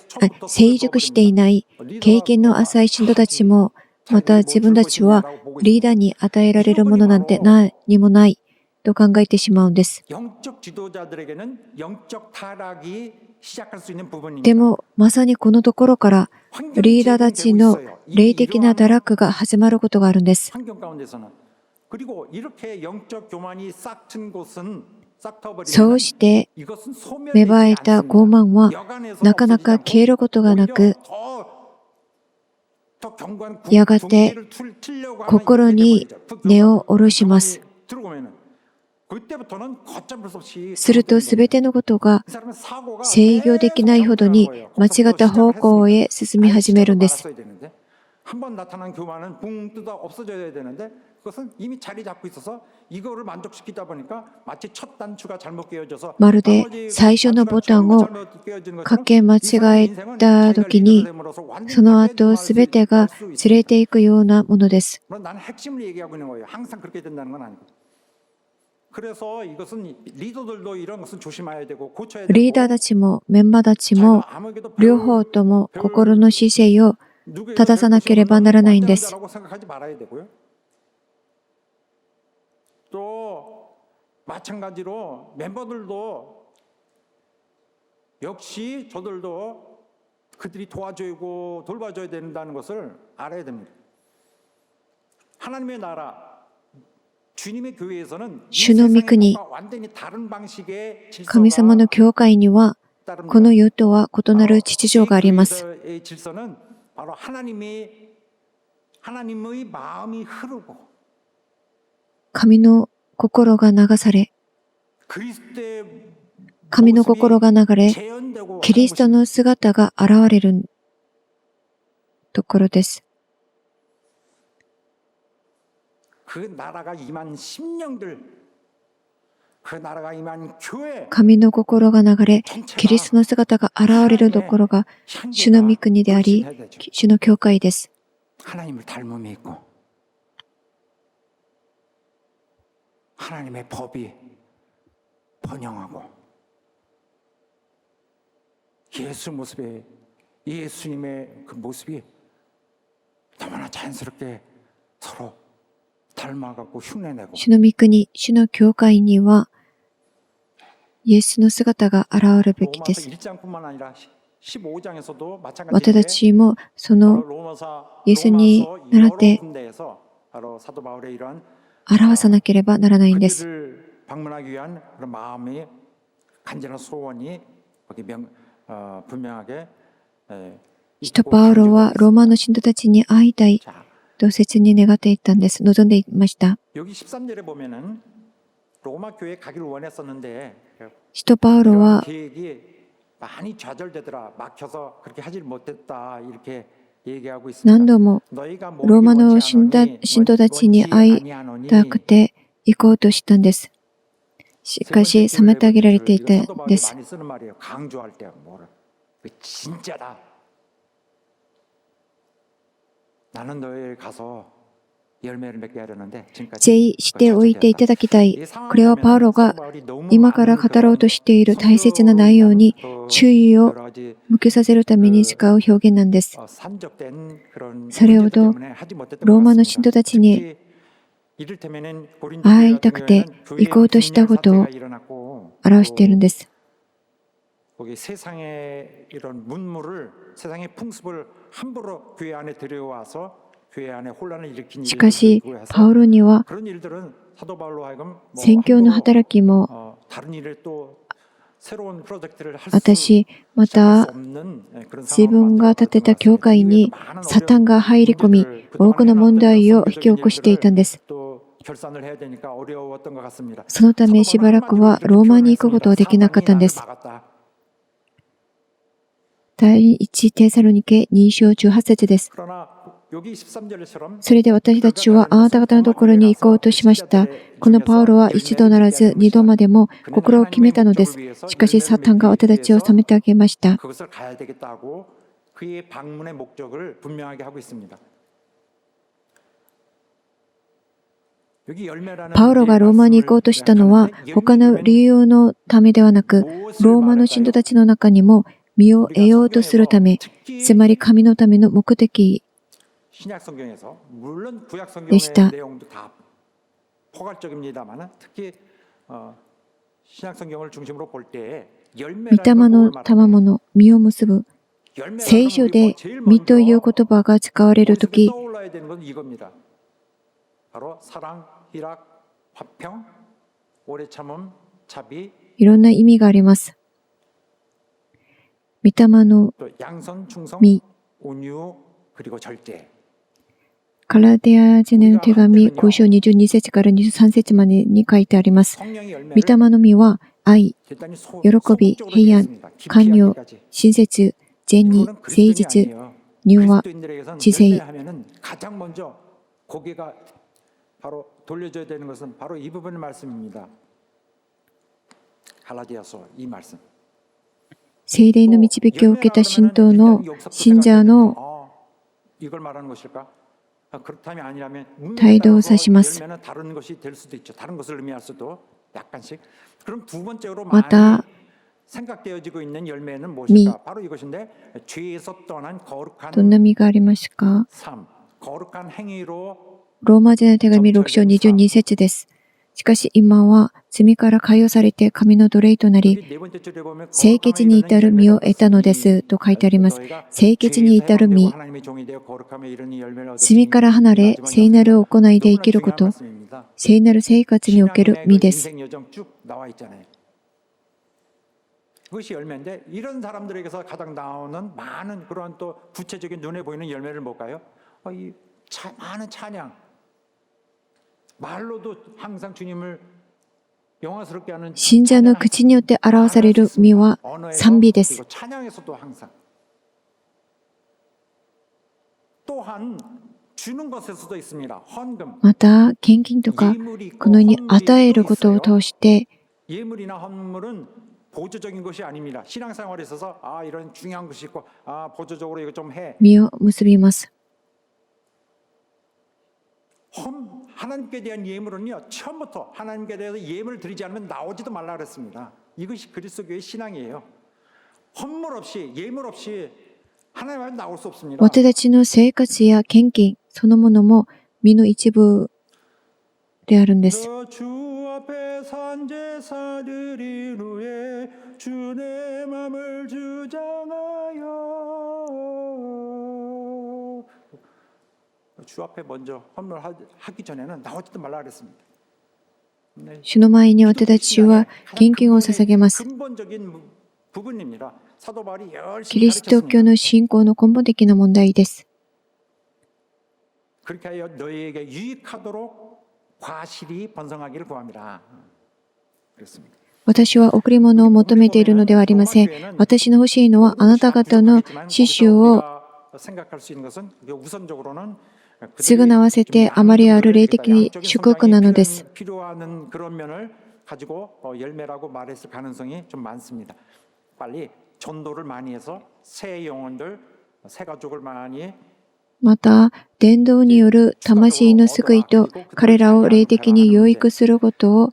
成熟していない経験の浅い信徒たちも、また自分たちはリーダーに与えられるものなんて何もないと考えてしまうんです。でもまさにこのところからリーダーたちの霊的な堕落が始まることがあるんです。 そうして芽生えた傲慢はなかなか消えることがなく、やがて心に根を下ろします。するとすべてのことが制御できないほどに間違った方向へ進み始めるんです。 한번 나타난 교만은 붕 뜯어 없어져야 되는데 그것은 이미 자리 잡고 있어서 이거를 만족시키다 보니까 마치 첫 단추가 잘못 끼워져서 まるで最初のボタンをかけ間違えた時に、その後すべてが連れていくようなものです。 나는 핵심을 얘기하고 있는 거예요. 항상 그렇게 된다는 건 아니고. 그래서 이것은 리더들도 이런 것은 조심해야 되고 고쳐야 되고. リーダーたちもメンバーたちも両方とも心の姿勢を正さなければならないんです。 또 마찬가지로 멤버들도 역시 저들도 그들이 도와주고 돌봐줘야 된다는 것을 알아야 됩니다. 하나님의 나라, 주님의 교회에서는 主の御国、 완전히 다른 방식의 神様の教会にはこの世とは異なる秩序があります。 질서는 바로 하나님의 마음이 흐르고 神の心が流され、神の心が流れ、キリストの姿が現れるところです。 神の心が流れ、キリストの姿が現れるところが主の御国であり、主の教会です。 하나님의 법이 번영하고 예수님의 그 모습이 너무나 자연스럽게 서로 닮아가고 흉내내고 主の御国、主の教会にはイエスの姿が現れるべきです。 私たちもそのイエスに倣って表さなければならないんです。 使徒パウロはローマの信徒たちに会いたいと切に願っていたんです。望んでいました。使徒パウロは 얘기하고 있습니다. 何度も 너희가 ローマ 모르기 の 원치 信徒たちに 원치 会い 아니하노니 たくて行こうとしたんです。しかし、妨げられていたんです。 많이 쓰는 말이에요. 강조할 때 뭐를 진짜다. 나는 너희 가서 열매를 맺게 하려는데 ぜひしておいていただきたい。これはパウロが今から語ろうとしている大切な内容に注意を向けさせるために使う表現なんです。それほどローマの信徒たちに会いたくて行こうとしたことを表しているんです。 거기 세상의 이런 문물을 세상의 풍습을 함부로 교회 안에 들여와서 교회 안에 혼란을 일으킨 しかし、 일을 パウロには 그런 일들은 사도 바울로 하여금 宣教の働きも 다른 일을 또 새로운 프로젝트를 할 私、ま 수 た 없는 그런 自分が建てた教会にサタンが入り込み、多くの問題を引き起こしていたんです。 또 결산을 해야 되니까 어려웠던 것 같습니다. そのためしばらくはローマに行くことはできなかったんです。 第1テサロニケ2章18節です。 그러나 여기 13절처럼 それで私たちはあなた方のところに行こうとしました。このパウロは一度ならず二度までも心を決めたのです。しかしサタンが私たちを妨げました。 그것을 가야 되겠다고 그의 방문의 목적을 분명하게 하고 있습니다. パウロがローマに行こうとしたのは他の理由のためではなく、ローマの信徒たちの中にも身を得ようとするため、つまり神のための目的でした。 포괄적입니다만 특히 신약 성경을 중심으로 볼 때 御霊の賜物、実を結ぶ。聖書で実という言葉が使われるとき、 떠올라야 되는 건 이겁니다. 바로 사랑, 희락, 화평, 오래 참음, 자비, いろんな意味があります。御霊の 또 양선, 충성, 実、 온유 그리고 절제. ガラテヤ人への手紙5章22節から23節までに書いてあります。 성령의 열매를 御霊の実は愛、 대단히 喜び、平安、寛容、親切、善に、誠実、柔和、知性。 가장 먼저 고개가 바로 돌려줘야 되는 것은 바로 이 부분의 말씀입니다. 갈라디아서 이 말씀. 聖霊の導きを受けた信徒の信者の 이걸 말하는 것일까? 그렇다면 아니라면 態度を指します。 열매는 다른 것이 될 수도 있죠. 다른 것을 의미할 수도 약간씩. 그럼 두 번째로 ま 많이 た 생각되어지고 있는 열매는 무엇일까? 바로 이것인데 죄에서 떠난 거룩한 どんな実がありますか？ 삶, 거룩한 행위로 ローマ人への手紙6章22節です。しかし今は罪から解放されて神の奴隷となり、 네 번째 줄에 보면 聖潔に至る実を得たのですと書いてあります。聖潔に至る実、 하나님의 종이 되어 거룩함에 이르는 열매를 罪から離れ聖なる行いで生きること、聖なる生活における実です。 인생 여정 쭉 나와 있잖아요. 그것이 열매인데 이런 사람들에게서 가장 나오는 많은 그런 또 구체적인 눈에 보이는 열매를 뭘까요? 많은 찬양, 말로도 항상 주님을 영화스럽게 하는 信者の口によって表される実は賛美です。 그리고 찬양에서도 항상 또한 주는 것에서도 있습니다. 헌금, また献金とか 예물이 있고 このように与える 헌물이 ことを 있어요. 通して 예물이나 헌물은 보조적인 것이 아닙니다. 신앙생활에 있어서 이런 중요한 것이 있고 보조적으로 이거 좀 해. 実を結びます。 하나님께 대한 예물은요 처음부터 하나님께 대해서 예물을 드리지 않으면 나오지도 말라 그랬습니다. 이것이 그리스도교의 신앙이에요. 헌물 없이 예물 없이 하나님 앞에 나올 수 없습니다. 私たちの生活や献金そのものも実の一部であるんです。 주 앞에 산제사 드린 후에 주의 마음을 주장하여 주 앞에 먼저 헌물하기 전에는 나오지도 말라 그랬습니다. 主の前に私たちは献金を捧げます。 근본적인 부분입니다. 사도 바울이 キ 열심히 リスト教 가르쳤습니다. の信仰の根本的な問題です。 그렇게 하여 너희에게 유익하도록 과실이 번성하기를 구합니다. 그렇습니다. 私は贈り物を求めているのではありません。私の欲しいのはあなた方の死守を 생각할 수 있는 것은 우선적으로는 すぐに合わせてあまりある霊的祝福なのです。 필요한 그런 면을 가지고 열매라고 말했을 가능성이 좀 많습니다. 빨리 전도를 많이 해서 새 영혼들, 새 가족을 많이 また、伝道による魂の救いと彼らを霊的に養育することを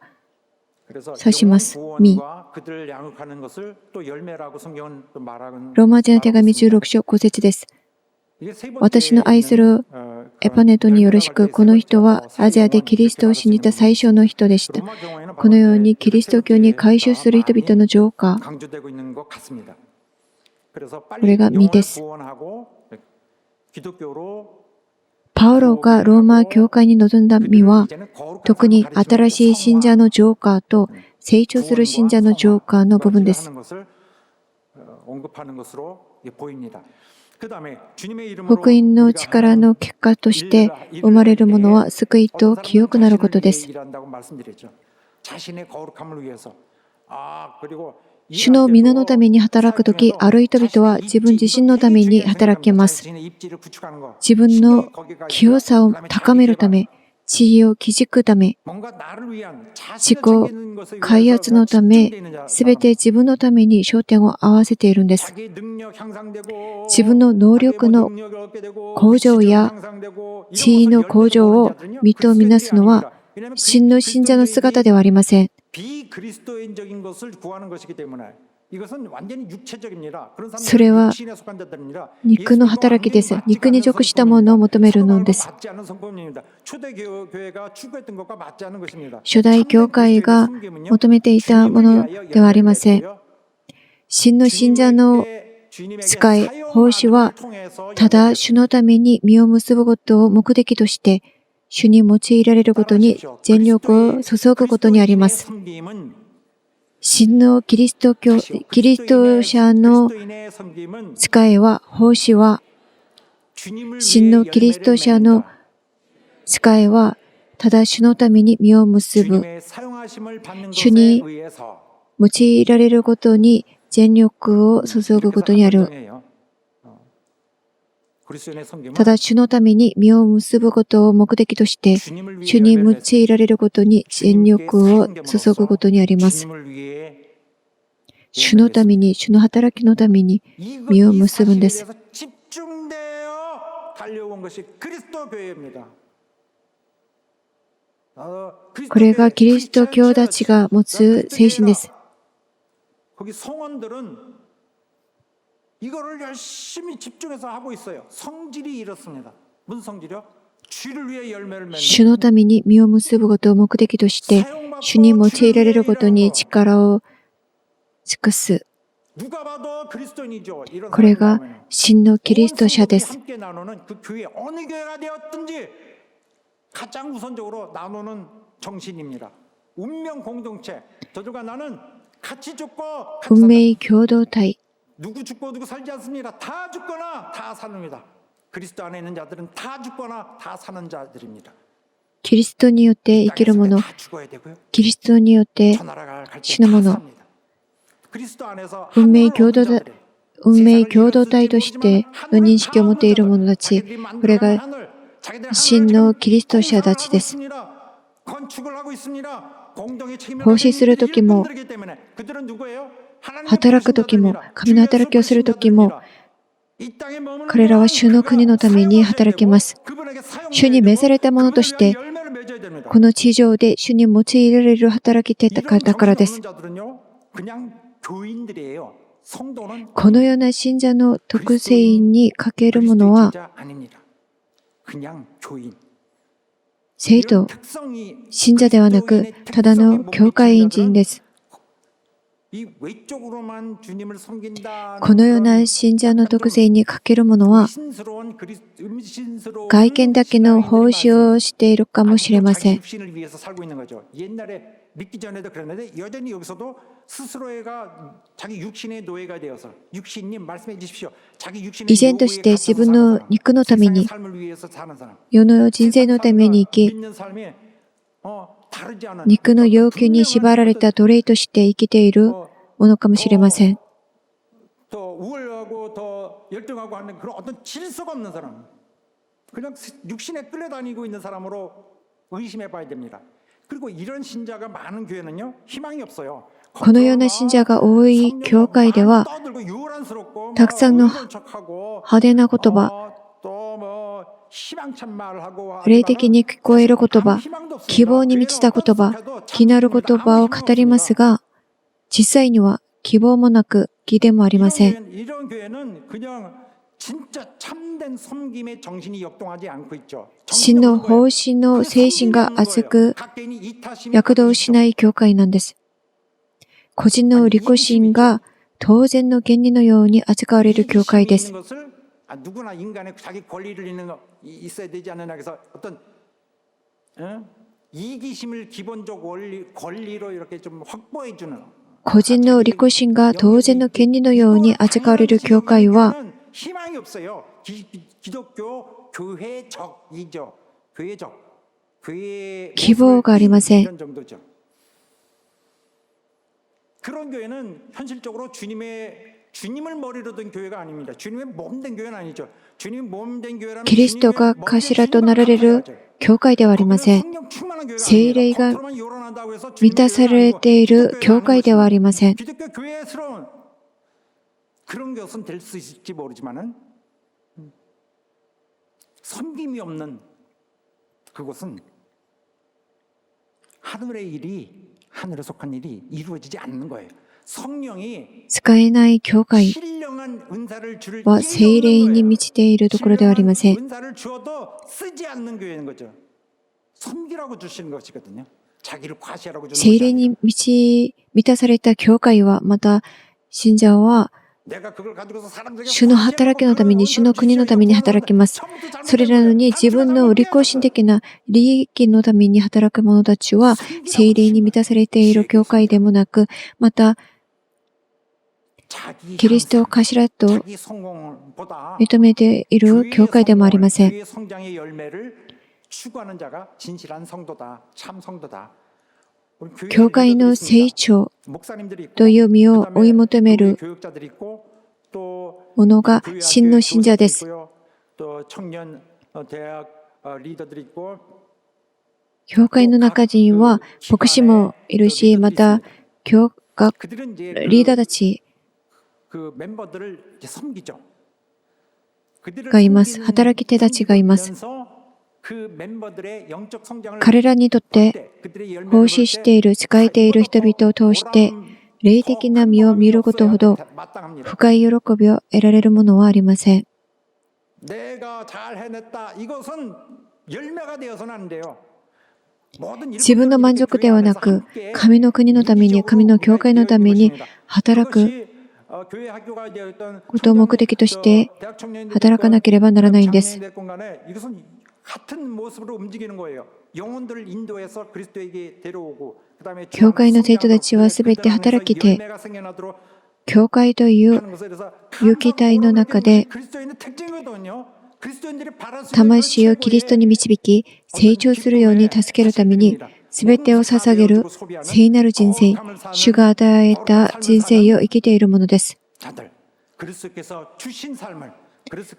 그래서指します。 み。 그들을 양육하는 것을 또 열매라고 성경은 또 말하는 ローマ人の手紙16章5節です。 이게 세 번째 私の愛する エパネトによろしく、この人はアジアでキリストを信じた最初の人でした。このようにキリスト教に改宗する人々の浄化、 강조되고 있는 것 같습니다. 그래서 빨리 これが実です。 구원하고 기독교로 パウロがローマ教会に臨んだ実は、特に新しい信者の浄化と成長する信者の浄化の部分です。 언급하는 것으로 보입니다. 福音の力の結果として生まれるものは救いと清くなることです。主の皆のために働くとき、ある人々は自分自身のために働けます。自分の清さを高めるため、地位を築くため、自己開発のため、すべて自分のために焦点を合わせているんです。自分の能力の向上や地位の向上を認とみなすのは、真の信者の姿ではありません。それは肉の働きです。肉に属したものを求めるのです。初代教会が求めていたものではありません。真の信者の使い、奉仕は、ただ主のために実を結ぶことを目的として、主に用いられることに全力を注ぐことにあります。真のキリスト者の使いは、奉仕は、真のキリスト者の使いは、ただ主のために実を結ぶ。主に用いられることに全力を注ぐことにある。ただ主のために実を結ぶことを目的として、主に用いられることに全力を注ぐことにあります。主のために、主の働きのために実を結ぶんです。これがキリスト教たちが持つ精神です。이거를 열심히 집중해서 하고 있어요. 성질이 이렇습니다. 무슨 성질이요? 주를 위해 열매를 맺는. 主のために実を結ぶことを目的として、主に用いられることに力を尽くす。これが真のキリスト者です。 가장 우선적으로 나누는 정신입니다. 운명 공동체. 저들과 나는 같이 죽고 運命共同体。 누구 죽고 누구 살지 않습니다. 다 죽거나 다 사는입니다. 그리스도 안에 있는 자들은 다 죽거나 다 사는 자들입니다. キリストによって生きるもの、キリストによって死ぬもの、運命共同体としての認識を持っている者たち、これが真のキリスト者たちです。奉仕するときも、働くときも、神の働きをするときも、彼らは主の国のために働きます。主に召されたものとして、この地上で主に用いられる働き手だからです。このような信者の特性に欠けるものは、生徒、信者ではなく、ただの教会員人です。このような信者の特性に欠けるものは、外見だけの奉仕をしているかもしれません。依然として自分の肉のために、世の人生のために生き、肉の要求に縛られた奴隷として生きているものかもしれません。 열등하고 하는 그런 어떤 질서가 없는 사람, 그냥 육신에 끌려다니고 있는 사람으로 의심해 봐야 됩니다. 그리고 이런 신자가 많은 교회는요, 희망이 없어요. このような信者が多い教会では、たくさんの派手な言葉、霊的に聞こえる言葉、希望に満ちた言葉、気なる言葉を語りますが、実際には希望もなく、義でもありません。 이런 교회는 그냥 진짜 참된 섬김의 정신이 역동하지 않고 있죠. 真の奉仕の精神が熱く躍動しない教会なんです。個人の利己心が当然の原理のように扱われる教会です。 누구나 인간의 자기 권리를 있는 거 있어야 되지 않느냐 해서 어떤 이기심을 기본적 권리로 이렇게 좀 확보해 주는 個人の利己心が当然の権利のように扱われる教会は、 희망이 없어요. 기독교 교회적이죠. 교회적. 교회 希望がありません。 이런 정도죠. 그런 교회는 현실적으로 주님을 머리로 든 교회가 아닙니다. 주님의 몸된 교회는 아니죠. 주님 몸된 교회라는 キリストが頭となられる教会ではありません。聖霊が満たされている教会ではありません。 기독교 교회스러운 그런 것은 될 수 있을지 모르지만은 섬김이 없는 그곳은 하늘의 일이 하늘에 속한 일이 이루어지지 않는 거예요. 성령이 使えない教会 신령한 은사를 줄 は聖霊に満ちているところではありません。 은사를 주어도 쓰지 않는 교회인 거죠. 섬기라고 주시는 것이거든요. 자기를 과시하라고 주는 聖 것이 霊 아니라. に満たされた教会は、また信者は 내가 그걸 가지고서 사람들에게 主の働きのために、主の国のために働きます。それなのに自分の利己心的な利益のために働く者たちは、聖霊に満たされている教会でもなく、また、 자기 キリストを頭と 자기 성공보다 認めている教会でもありません。 교회의 성장의 열매를 추구하는 자가 진실한 성도다, 참 성도다. 教会の成長 목사님들이 있고, という身を 그다음에 追い求める 교육자들이 있고, 또 ものが 교회 真の信者です。 있고요. 또 청년 대학 리더들이 있고, 教会の中には牧師もいるし、また教学 그들은 이제 リーダーたち 그 멤버들을 이제 섬기죠. 그들을 がいます。 섬기는 働き手たちがいます。 그 멤버들의 영적 성장을 彼らにとって奉仕している、仕えている人々を通して、霊的な実を見ることほど深い喜びを得られるものはありません。 내가 잘 해냈다. 이것은 열매가 되어서는 안 돼요. 自分の満足ではなく、神の国のために、神の教会のために働くことを目的として働かなければならないんです。 이것은 같은 모습으로 움직이는 거예요. 영혼들을 인도해서 그리스도에게 데려오고, 그다음에 教会の生徒たちはすべて働き手、教会という有機体の中で魂をキリストに導き、成長するように助けるために、すべてを捧げる聖なる人生、主が与えた人生を生きているものです。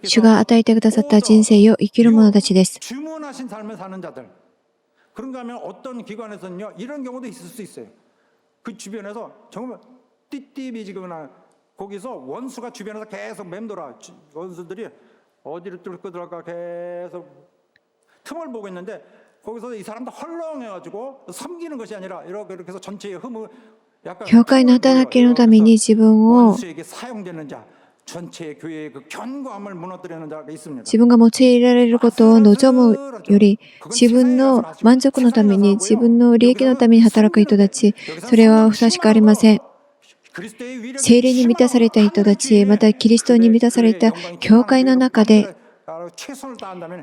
主が与えてくださった人生を生きる者たちです。 주문하신 삶을 사는 자들. 그런가 하면 어떤 기관에서는요, 이런 경우도 있을 수 있어요. 그 주변에서 정말 띠띠비지거나 거기서 원수가 주변에서 계속 맴돌아. 원수들이 어디를 뚫고 들어갈까 계속 틈을 보고 있는데, 거기서 이 사람도 헐렁해가지고 섬기는 것이 아니라 이렇게 해서 전체의 흠을 약간 教会の働きのために自分を 원수에게 사용되는 자, 전체 교회의 그 견고함을 무너뜨리는 자가 있습니다. 自分が用いられることを望むより、自分の満足のために、自分の利益のために働く人たち、それはふさしくありません。聖霊に満たされた人たち、またキリストに満たされた教会の中で、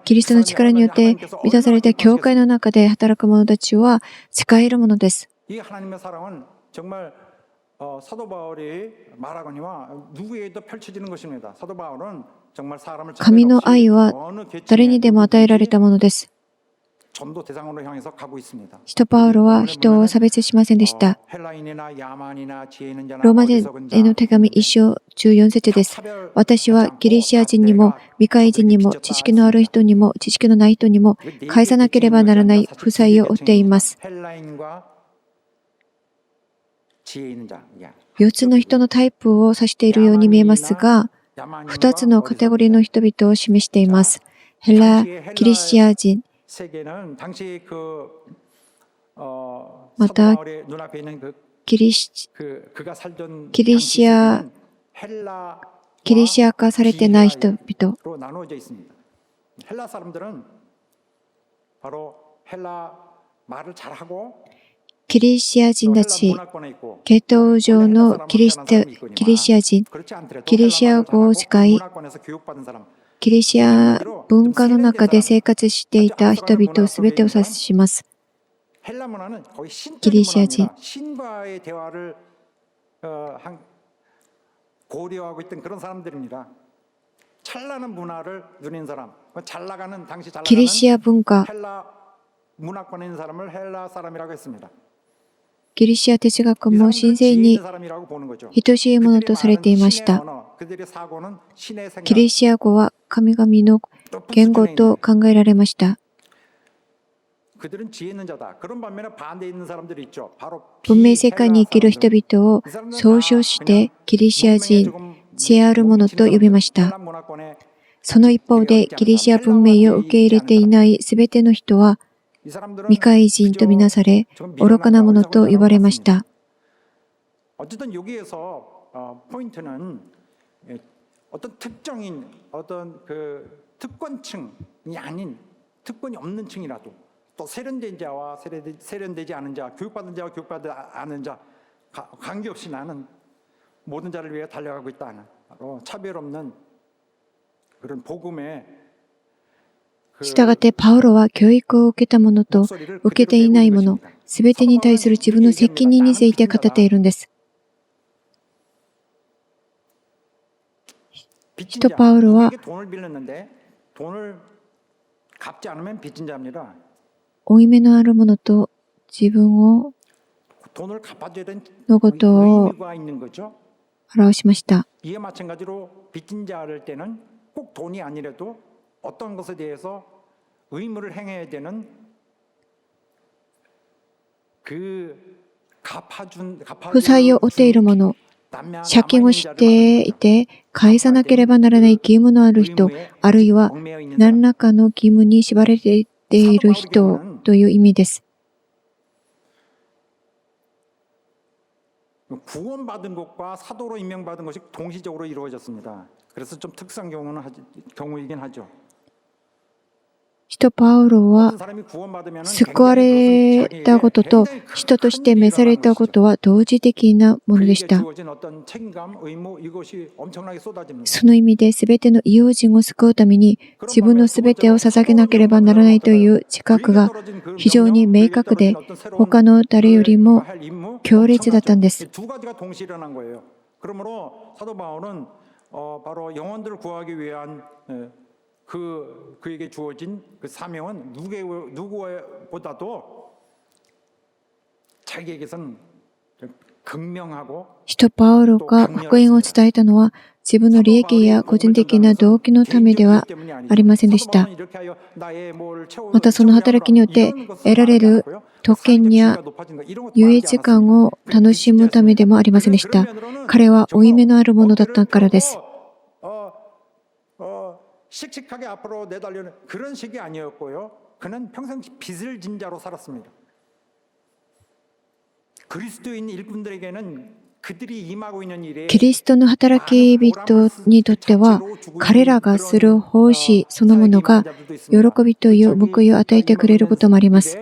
キリストの力によって満たされた教会の中で働く者たちは使えるものです。 이 하나님의 사랑은 정말 사도 바울이 말하거니와 누구에게도 펼쳐지는 것입니다. 사도 바울은 정말 사람을 神の愛は誰にでも与えられたものです。 전도 대상으로 향해서 가고 있습니다. 使徒パウロは人を差別しませんでした。 헬라인이나 야만이나 지혜 있는 자나 ローマ人 어리석은 への 자 手紙1章14節です。私はギリシア人にも、未開人にも、知識のある人にも、知識のない人にも、返さなければならない負債を負っています。 헬라인과 지혜 있는 자. 4つの人のタイプを指しているように見えますが、2つのカテゴリーの人々を示しています。ヘラ、ギリシア人、 세계는 당시 맞다. 서바울의 눈앞에 있는 그가 살던 기리시아 헬라 ギリシア化されてない人々、 로 나누어져 있습니다. 헬라 사람들은 바로 헬라 말을 잘하고 ギリシア人 또 た 헬라 ち、 문화권에 있고 系統上のギリシア人、 그렇지 않더라도 ギリシア語を使い、 문화권에서 교육받은 사람 ギリシア文化の中で生活していた人々すべてを指します。 헬라 문화는 거의 신적인 기리시아진. 문화입니다. 신과의 대화를 고려하고 있던 그런 사람들입니다. 찬란한 문화를 누리는 사람, 잘 나가는 당시 잘 ギリ 나가는 シア文化、 헬라 문화권에 있는 사람을 헬라 사람이라고 했습니다. ギリシア哲学 이 も 사람들은 神聖 지혜 に 있는 사람이라고 보는 거죠. 等しいものとされていまし 그들이 た。 말하는 신의 언어, 그들의 사고는 신의 생각, ギリシア語は神々の 높은 言語 수준에 と 있는 考えられました。 그들은 지혜 있는 자다. 그런 반면에 반대에 있는 사람들이 있죠. 바로 文明世界に生きる人 비헬라 々を 사람들. 総称してギリシア人、知恵ある者と呼びました。 헬라 문화권에 その一方でギリシア文明を受け入れていないすべての人は 이 사람들은 未開人とみなされ、 좀 愚かな者と呼ばれました。 어쨌든 여기에서 포인트는 어떤 특정인 어떤 그 특권층이 아닌 특권이 없는 층이라도 또 세련된 자와 세련되지 않은 자, 교육받은 자와 교육받지 않은 자 관계없이 나는 모든 자를 위해 달려가고 있다는 바로 차별 없는 그런 복음의 したがってパウロは教育を受けた者と受けていない者、すべてに対する自分の責任について語っているんです。 빚진 또 자, 바울과 누구에게 돈을 빌렸는데 돈을 갚지 않으면 빚진 자입니다. 負い目のある者と自分を 돈을 갚아줘야 되는 のことを 의무가 있는 거죠. 表しました。 이에 마찬가지로 빚진 자를 때는 꼭 돈이 아니라도 어떤 것에 대해서 의무를 행해야 되는 그 負債を負っている者、借金をしていて返さなければならない義務のある人、あるいは何らかの義務に縛られている人という意味です。 구원받은 것과 사도로 임명받은 것이 동시적으로 이루어졌습니다. 그래서 좀 특수한 경우이긴 하죠. 使徒パウロは 어떤 사람이 구원받으면 救われたことと人として召されたことは同時的なものでし 그에게 た。 주어진 어떤 책임감, 의무 이것이 엄청나게 쏟아집니다. その意味で全ての異邦人を救うために自分の全てを捧げなければならないという自覚が非常に明確で他の誰よりも強烈だったんです。 두 가지가 동시에 일어난 거예요. 그러므로 사도 바울은 바로 영혼들을 구하기 위한 그에게 주어진 그 사명은 누구보다도 자기에게선 극명하고 使徒パウロが福音を伝えたのは自分の利益や個人的な動機のためではありませんでした。またその働きによって得られる特権や優越感を楽しむためでもありませんでした。彼は負い目のあるものだったからです。 씩씩하게 앞으로 내달려는 그런 식이 아니었고요. 그는 평생 빚을 진 자로 살았습니다. 그리스도인 일꾼들에게는 그들이 임하고 있는 일에 キリストの働き人にとっては彼らがする奉仕そのものが喜びという報いを与えてくれることもあります。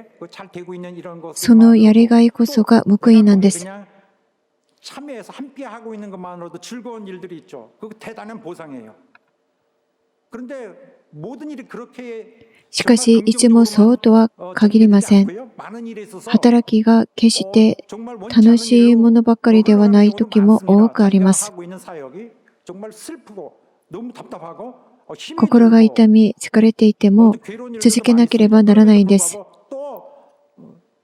そのやりがいこそが報いなんです。 참여해서 함께 하고 있는 것만으로도 즐거운 일들이 있죠. 그거 대단한 보상이에요. 그런데 모든 일이 그렇게 しかしいつもそうとは限りません。働きが決して楽しいものばかりではない時も多くあります。心が痛み、疲れていても続けなければならないんです。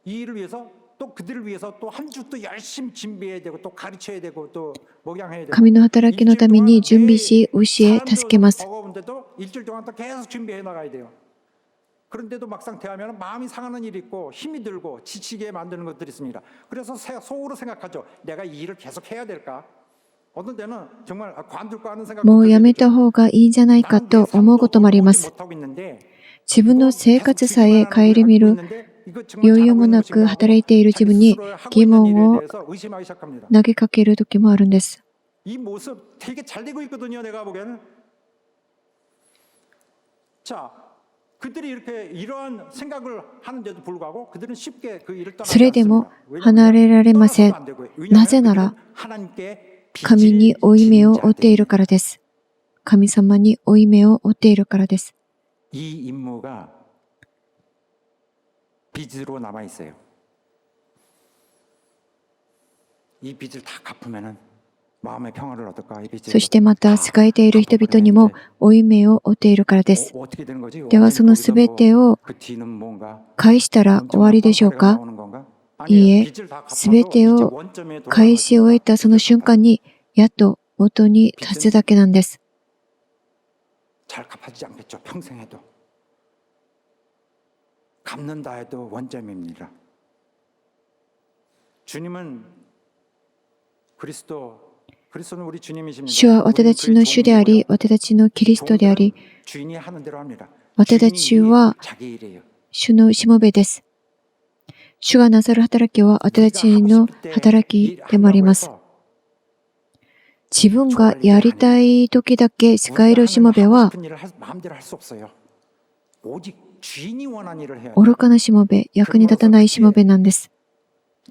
이 일을 위해서 또 그들을 위해서 또 한 주 또 열심히 준비해야 되고 또 가르쳐야 되고 또 목양해야 되고 神の働きのために準備し、教え、助けます。 버거운데도 일주일 동안 또 계속 준비해 나가야 돼요. 그런데도 막상 대하면 마음이 상하는 일이 있고 힘이 들고 지치게 만드는 것들이 있습니다. 그래서 속으로 생각하죠. 내가 이 일을 계속 해야 될까? 어떤 때는 정말 관둘까 하는 생각도 もうやめた方がいいんじゃないかと思うこともあります。 自分の生活さえ顧みる余裕もなく働いている自分に疑問を投げかける時もあるんです。 이 모습 되게 잘 되고 있거든요. 내가 보기에는. 자, 그들이 이렇게 이러한 생각을 하는데도 불구하고 그들은 쉽게 그 일을 떠나지 それでも 않습니다. 離れられません。 떠나서도 안 되고요. なぜなら 하나님께 神に負い目を負っているからです。神様に負い目を負っているからです。 이 임무가 빚으로 남아 있어요. 이 빚을 다 갚으면은 마음의 평화를 얻을까? 이 빚을 そしてまた仕えている人々にも負い目を負っているからです。 어떻게 되는 거지? ではそのすべてを 그 뒤는 뭔가 返したら終わりでしょうか？ 나오는 건가? いい 아니에요. え、 빚을 다 갚아도 すべて 이제 を 원점에 返し終えたその瞬間にやっと元に立つだけなんです。 잘 갚아지지 않겠죠. 평생 해도. 갚는다 해도 원점입니다. 주님은 그리스도는 우리 주님이십니다. 主は私たちの主であり、私たちのキリストであり、 주인이 하는 대로 합니다. 私たちは 자기 일이에요. 主のしもべです。主がなさる働きは私たちの働きでもあります。自分がやりたい時だけ仕えるしもべは 마음대로 할 수 없어요. 오직 주인이 원하는 일을 해야 돼요. 愚かなしもべ、役に立たないしもべなんです。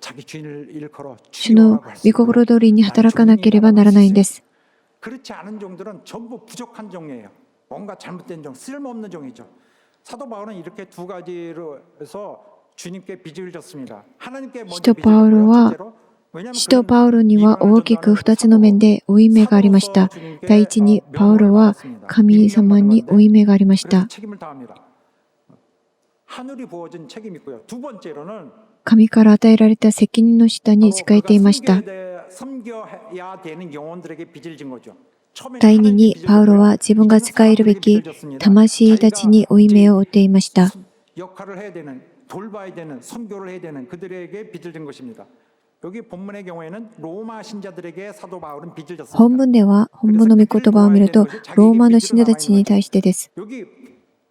자기 주인을 일컬어 主の 주여라고 할 수 御心通りに働かなければならないんです。 그렇지 않은 종들은 전부 부족한 종이에요. 뭔가 잘못된 종, 쓸모없는 종이죠. 사도 바울은 이렇게 두 가지로 해서 주님께 빚을 졌습니다. 하나님께 먼저使徒 빚을 パウロ 졌고요. は 첫째로 왜냐하면 使徒 그는 パウロには大きく2つの面で負い目がありました。第一に、パウロは神様に負い目がありまし 그래서 た。 책임을 다합니다. 하늘이 부어진 책임이 있고요. 두 번째로는 神から与えられた責任の下に仕えていました。 섬겨야 되는 영혼들에게 빚을 진 거죠. 처음에는 第二に、 하나님께 빚을 パウロ 졌고요. は自分が仕えるべき魂たちに負い目を負っていました。 역할을 해야 되는, 돌봐야 되는, 선교를 해야 되는 그들에게 빚을 진 것입니다. 여기 본문의 경우에는 로마 신자들에게 사도 바울은 빚을 本 졌습니다. 文では、本文の御言葉を見ると、ローマの信者たちに対してです。 여기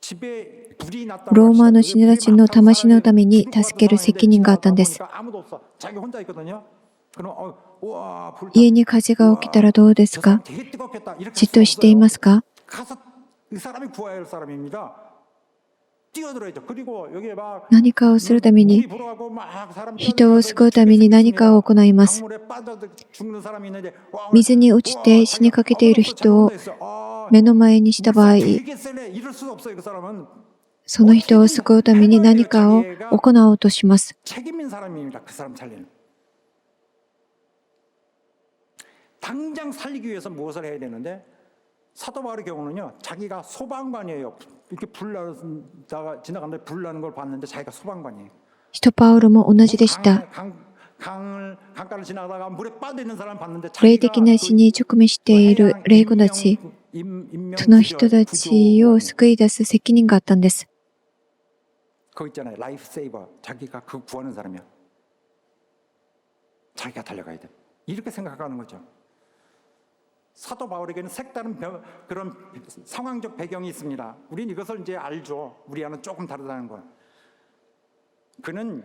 집에 불이 났다고 ローマの 하시죠. 信者たちの魂のために助ける責任があったんです。 아무도 없어. 자기 혼자 있거든요. 그럼 우와, 불 家に火事が起きたらどうです 저 사람 か？ 되게 뜨겁겠다. 이렇게 じっとしていますか？ 가서 이 사람이 구해야 할 사람입니다. 뛰어들어야죠. 그리고 여기에 막 何かをするために 물이 불어가고 막 사람 人を救うために何かを行います。 강물에 빠져 죽는 사람이 있는데 水に落ちて死にかけている人を目の前にした場合、 되게 세네. 이럴 수 없어요. 그 사람은 その人を救うために何かを行おうとします。 책임인 사람입니다. 그 사람 살리는. 당장 살리기 위해서 무엇을 해야 되는데 사도 바울의 경우는요. 자기가 소방관이에요. 이렇게 불 나다가 지나가는데 불 나는 걸 봤는데 자기가 소방관이에요. 使徒パウロも同じでした。 강가를 지나가다가 물에 빠져 있는 사람 봤는데 霊的な死に直面している霊子たち、その人たちを救い出す責任があったんです。 그거 있잖아요. 라이프 세이버. 자기가 그 구하는 사람이야. 자기가 달려가야 돼. 이렇게 생각하는 거죠. 사도 바울에게는 색다른 그런 상황적 배경이 있습니다. 우리는 이것을 이제 알죠. 우리와는 조금 다르다는 거. 그는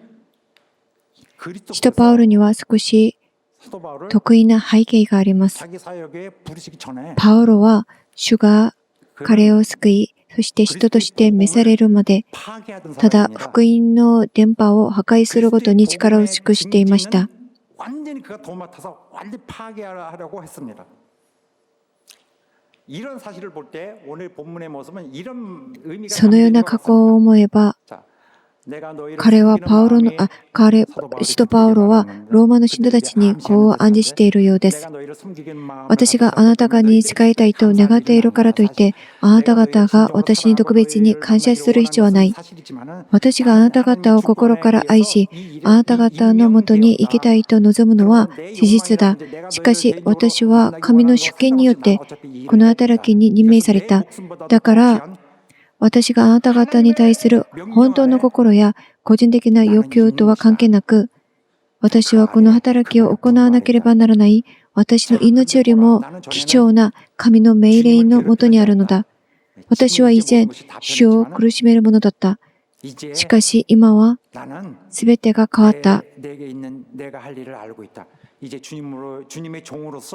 使徒パウロには少し 사도 바울을 得意な背景があります。 자기 사역에 부르시기 전에 パウロは主が彼を救い、そして使徒として召されるまで、 파괴하던 ただ 사람입니다. 福音の電波を破壊することに力を尽くしていました。 완전히 그가 도맡아서 완전히 파괴하려고 했습니다. 이런 사실을 볼 때 오늘 본문의 모습은 이런 의미가 そのような過去を思えば、 자, 彼は使徒パウロはローマの信徒たちにこう暗示しているようです。私があなた方に仕えたいと願っているからといって、あなた方が私に特別に感謝する必要はない。私があなた方を心から愛し、あなた方のもとに生きたいと望むのは事実だ。しかし私は神の主権によってこの働きに任命された。だから、私があなた方に対する本当の心や個人的な欲求とは関係なく、私はこの働きを行わなければならない私の命よりも貴重な神の命令のもとにあるのだ。私は以前、主を苦しめるものだった。しかし今は全てが変わった。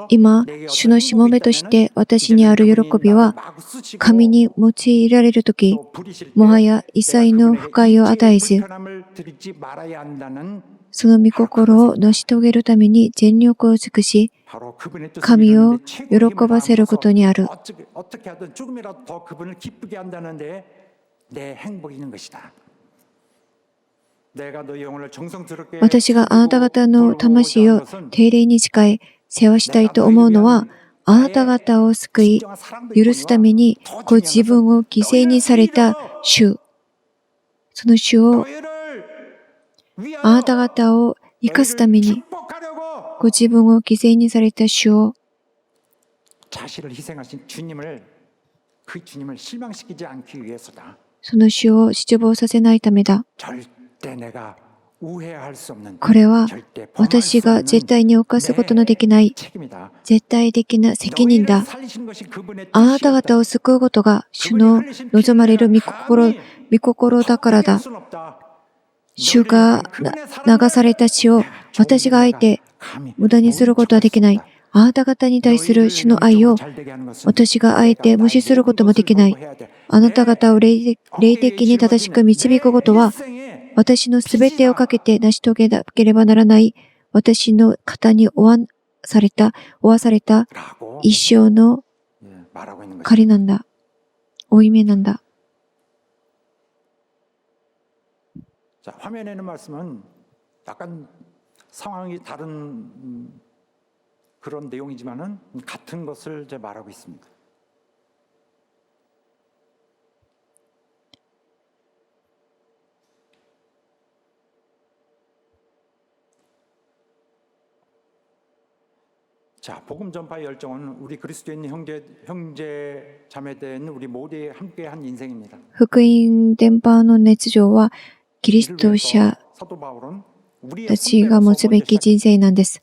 今、主のしもべとして私にある喜びは、神に用いられるとき、もはや一切の不快を与えず、その御心を成し遂げるために全力を尽くし、神を喜ばせることにある。私があなた方の魂を丁寧に誓い、世話したいと思うのは、あなた方を救い、許すためにご自分を犠牲にされた主、その主をあなた方を生かすためにご自分を犠牲にされた主をその主を失望させないためだ。これは私が絶対に犯すことのできない絶対的な責任だ。あなた方を救うことが主の望まれる御心だからだ。主が流された血を私があえて無駄にすることはできない。あなた方に対する主の愛を私があえて無視することもできない。あなた方を霊的に正しく導くことは私のすべてをかけて成し遂げなければならない私の肩に負わされた一生の借りなんだ。負い目なんだ。자, 화면에 있는 말씀은 약간 상황이 다른 그런 내용이지만은 같은 것을 이제 말하고 있습니다. 자, 복음 전파의 열정은 우리 그리스도인 형제 자매된 우리 모두의 함께한 인생입니다. 福音伝播の熱情はキリスト者たちが持つべき人生なんです。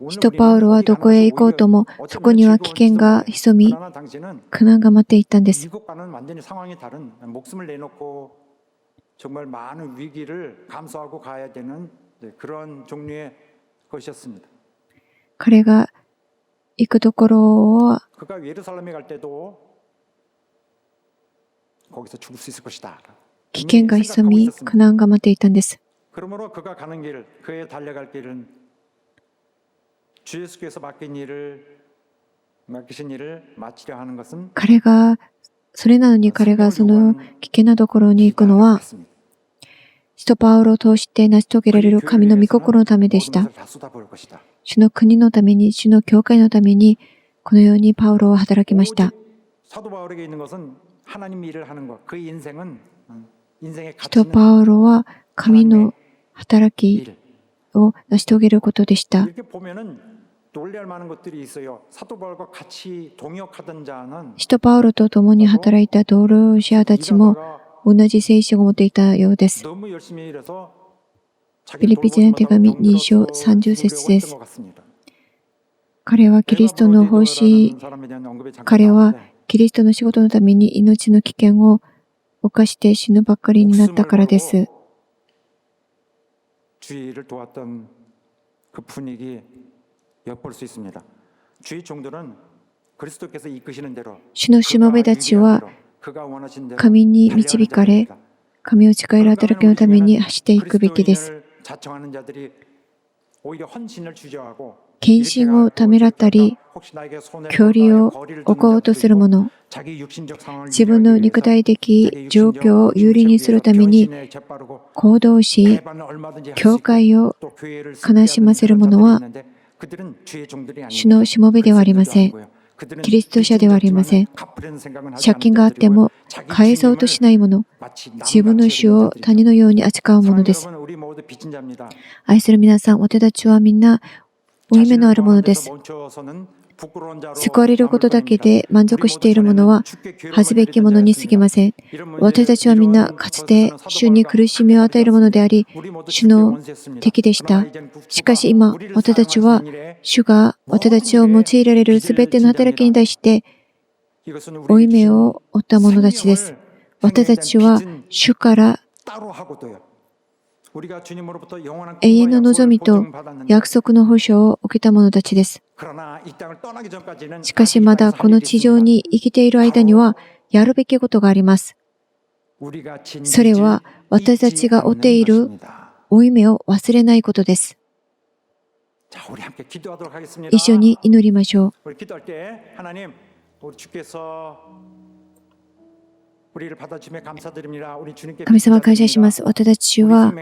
使徒パウロはどこへ行こうとも、そこには危険が潜み、苦難が待っていたんです。정말 많은 위기를 감수하고 가야 되는 그런 종류의 것이었습니다. 彼が行くところは 그가 예루살렘에 갈 때도 거기서 죽을 수 있을 것이다. 危険が潜み、苦難が待っていたんです。 그러므로 그가 가는 길, 그의 달려갈 길은 주 예수께서 맡기신 일을 마치려 하는 것은 それなのに彼がその危険なところに行くのは、使徒パウロを通して成し遂げられる神の御心のためでした。主の国のために、主の教会のために、このようにパウロは働きました。使徒パウロは神の働きを成し遂げることでした。使徒パウロと共に働いた同僚者たちも同じ精神を持っていたようです。フィリピ人の手紙2章30節です。彼はキリストの仕事のために命の危険を冒して死ぬばかりになったからです。主のしもべたちは神に導かれ、神を誓える働きのために走っていくべきです。献身をためらったり、距離を置こうとする者、自分の肉体的状況を有利にするために行動し、教会を悲しませる者は、主のしもべではありません。キリスト者ではありません。借金があっても返そうとしない者、自分の主を谷のように扱う者です。愛する皆さん、私たちはみんな負い目のあるものです。救われることだけで満足している者は恥ずべきものに過ぎません。私たちはみんなかつて主に苦しみを与えるものであり、主の敵でした。しかし今、私たちは主が私たちを用いられるすべての働きに対して負い目を負った者たちです。私たちは主から永遠の望みと約束の保証を受けた者たちです。しかしまだこの地上に生きている間にはやるべきことがあります。それは私たちが負っている負い目を忘れないことです。一緒に祈りましょう。神様感謝します。私たちは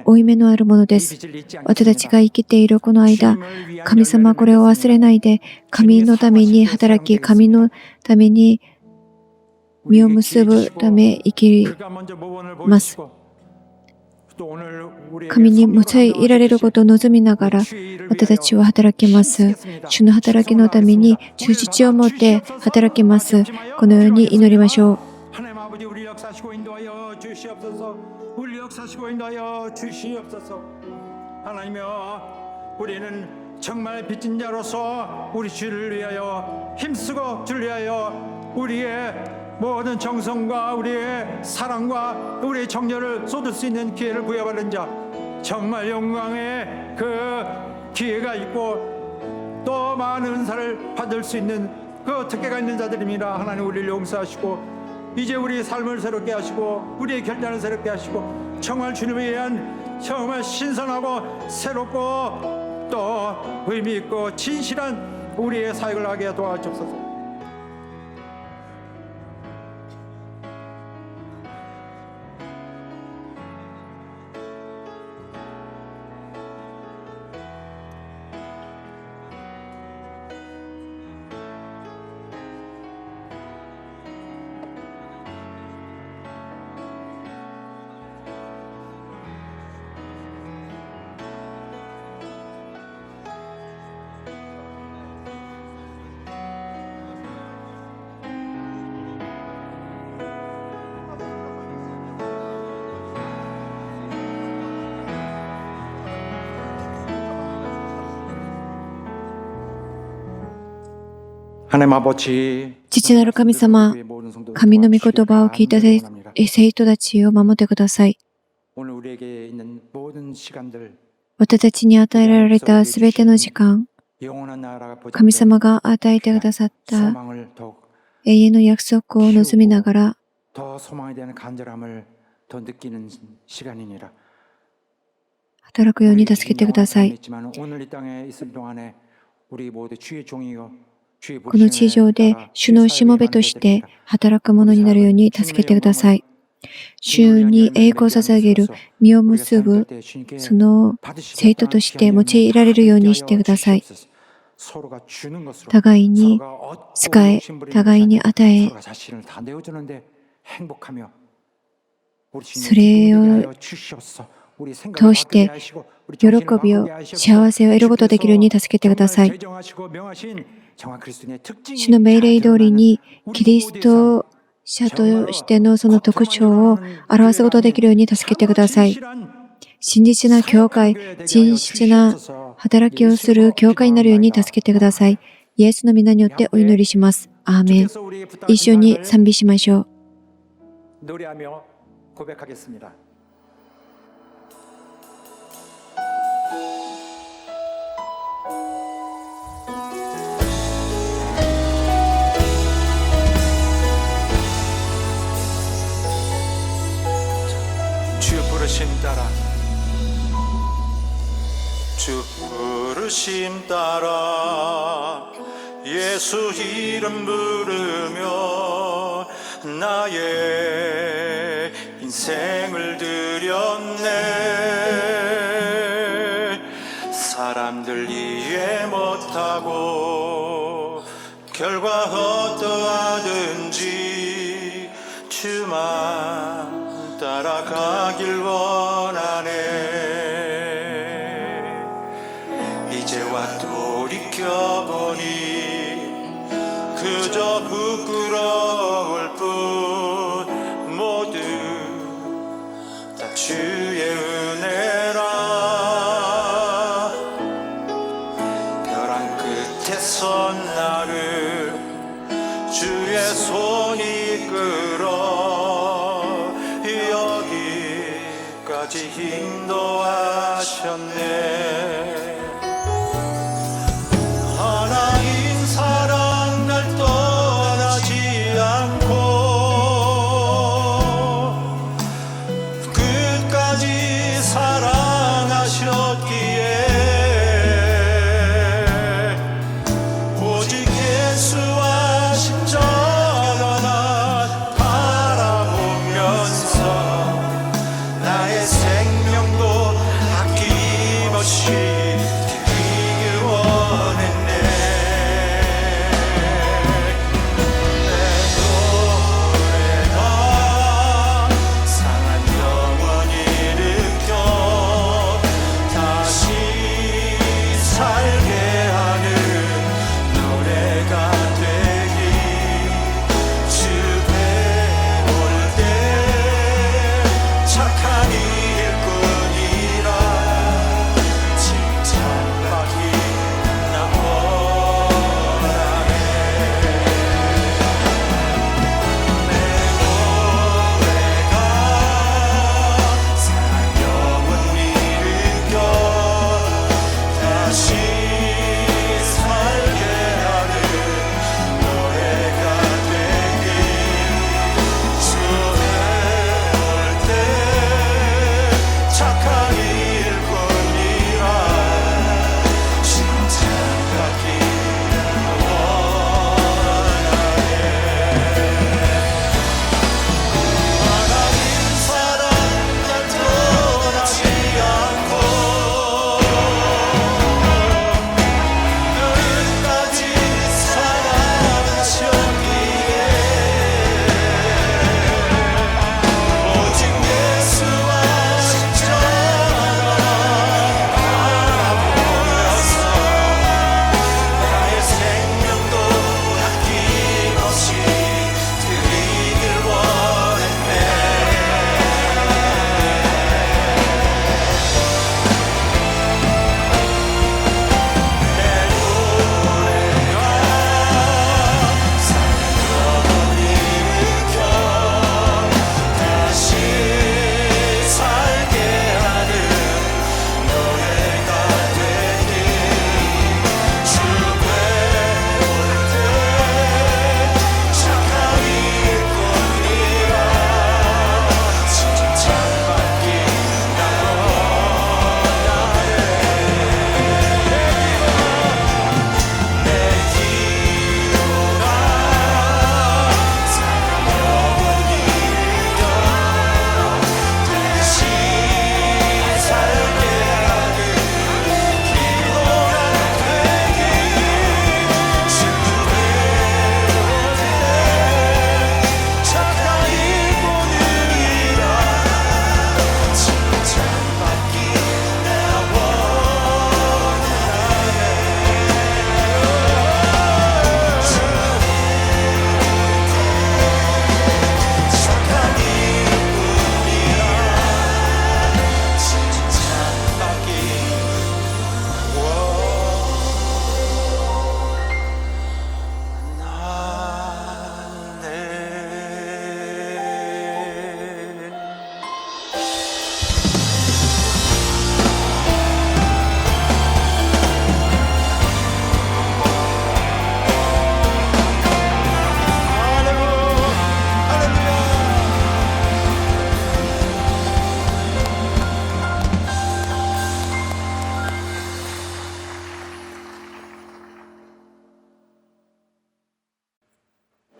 負い目のあるものです。私たちが生きているこの間、神様これを忘れないで、神のために働き、神のために実を結ぶため生きます。神に用いられることを望みながら私たちは働きます。主の働きのために忠実を持って働きます。このように祈りましょう。 우리는 정말 빚진 자로서 우리 주를 위하여 힘쓰고 주를 위하여 우리의 모든 정성과 우리의 사랑과 우리의 정열을 쏟을 수 있는 기회를 부여받은 자, 정말 영광의 그 기회가 있고 또 많은 은사를 받을 수 있는 그 특혜가 있는 자들입니다. 하나님 우리를 용서하시고 이제 우리의 삶을 새롭게 하시고 우리의 결단을 새롭게 하시고 정말 주님에 의한 정말 신선하고 새롭고 또 의미 있고 진실한 우리의 사역을 하게 도와주옵소서. 하나님 아버지, 父なる神様、神の御言葉を聞いた生徒たちを守ってください。 오늘 우리에게 있는 모든 시간들 私たちに与えられたすべての時間、 영원한 나라가 보장된 神様が与えてくださった 소망을 더욱 永遠の約束を望みながら、 더 소망에 대한 간절함을 더 느끼는 시간이니라. 働くように助けてください。 있지만 오늘 이 땅에 있을 동안에 우리 모두 주의 종이요 この地上で主のしもべとして働く者になるように助けてください。主に栄光を捧げる、実を結ぶ、その生徒として用いられるようにしてください。互いに使え、互いに与え、それを通して喜びを、幸せを得ることができるように助けてください。主の命令通りにキリスト者としてのその特徴を表すことができるように助けてください。真実な教会、真実な働きをする教会になるように助けてください。イエスの皆によってお祈りします。アーメン。一緒に賛美しましょう。 노래하며 고백하겠습니다. 주 부르신 따라 주 부르 부르심 따라 예수 이름 부르며 나의 인생을 드렸네. 사람들 이해 못하고 결과 어떠하든지 주만 따라가길 원하네. 이제와 돌이켜보니 그저 부끄러울 뿐 모두 다 주의 은혜라. 벼랑 끝에 선 나를 주의 손이 이끌어 여기까지 인도하셨네. 하나님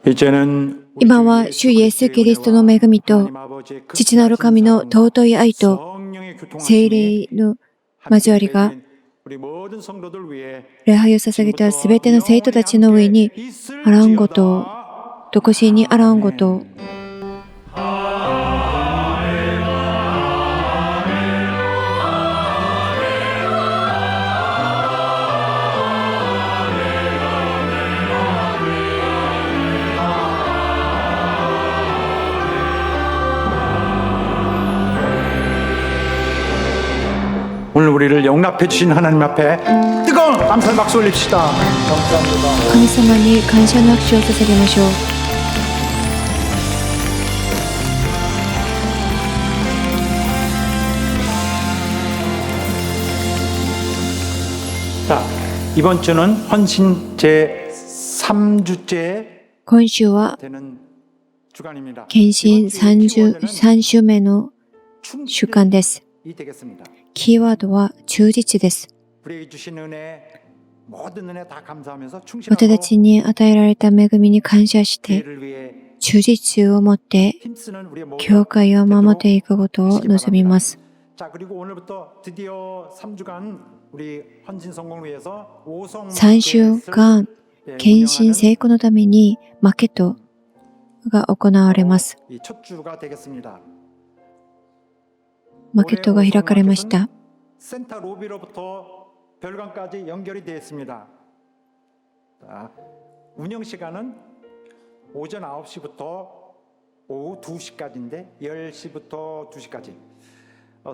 이제는 今は主イエス・キリストの恵みと父なる神の尊い愛と聖霊の交わりが礼拝を捧げたすべての生徒たちの上にあらんことを、とこしえにあらんことを。오늘 우리를 용납해 주신 하나님 앞에 뜨거운 감사의 박수 올립시다. 감사합니다. 神様に感謝の握手を捧げましょう。 자, 이번 주는 헌신 제 3주째 今週は 되는 주간입니다. 献身33週目の週間です。 이 되겠습니다. キーワードは忠実です。 우리에게 주신 은혜, 모든 은혜 다 감사하면서 私た 충실하고 ちに与えられた恵みに感謝して、 교회를 위해 忠実を持って 힘쓰는 우리의 모든 教会を守っていくことを望みます。 자, 그리고 오늘부터 드디어 3주간 우리 헌신 성공을 위해서 3週間、献身成功のためにマーケットが行われます。 첫 주가 되겠습니다. マーケットが開かれました。 센터 로비로부터 별관까지 연결이 되어 있습니다. 자, 운영 시간은 오전 9시부터 오후 2시까지인데 10시부터 2시까지.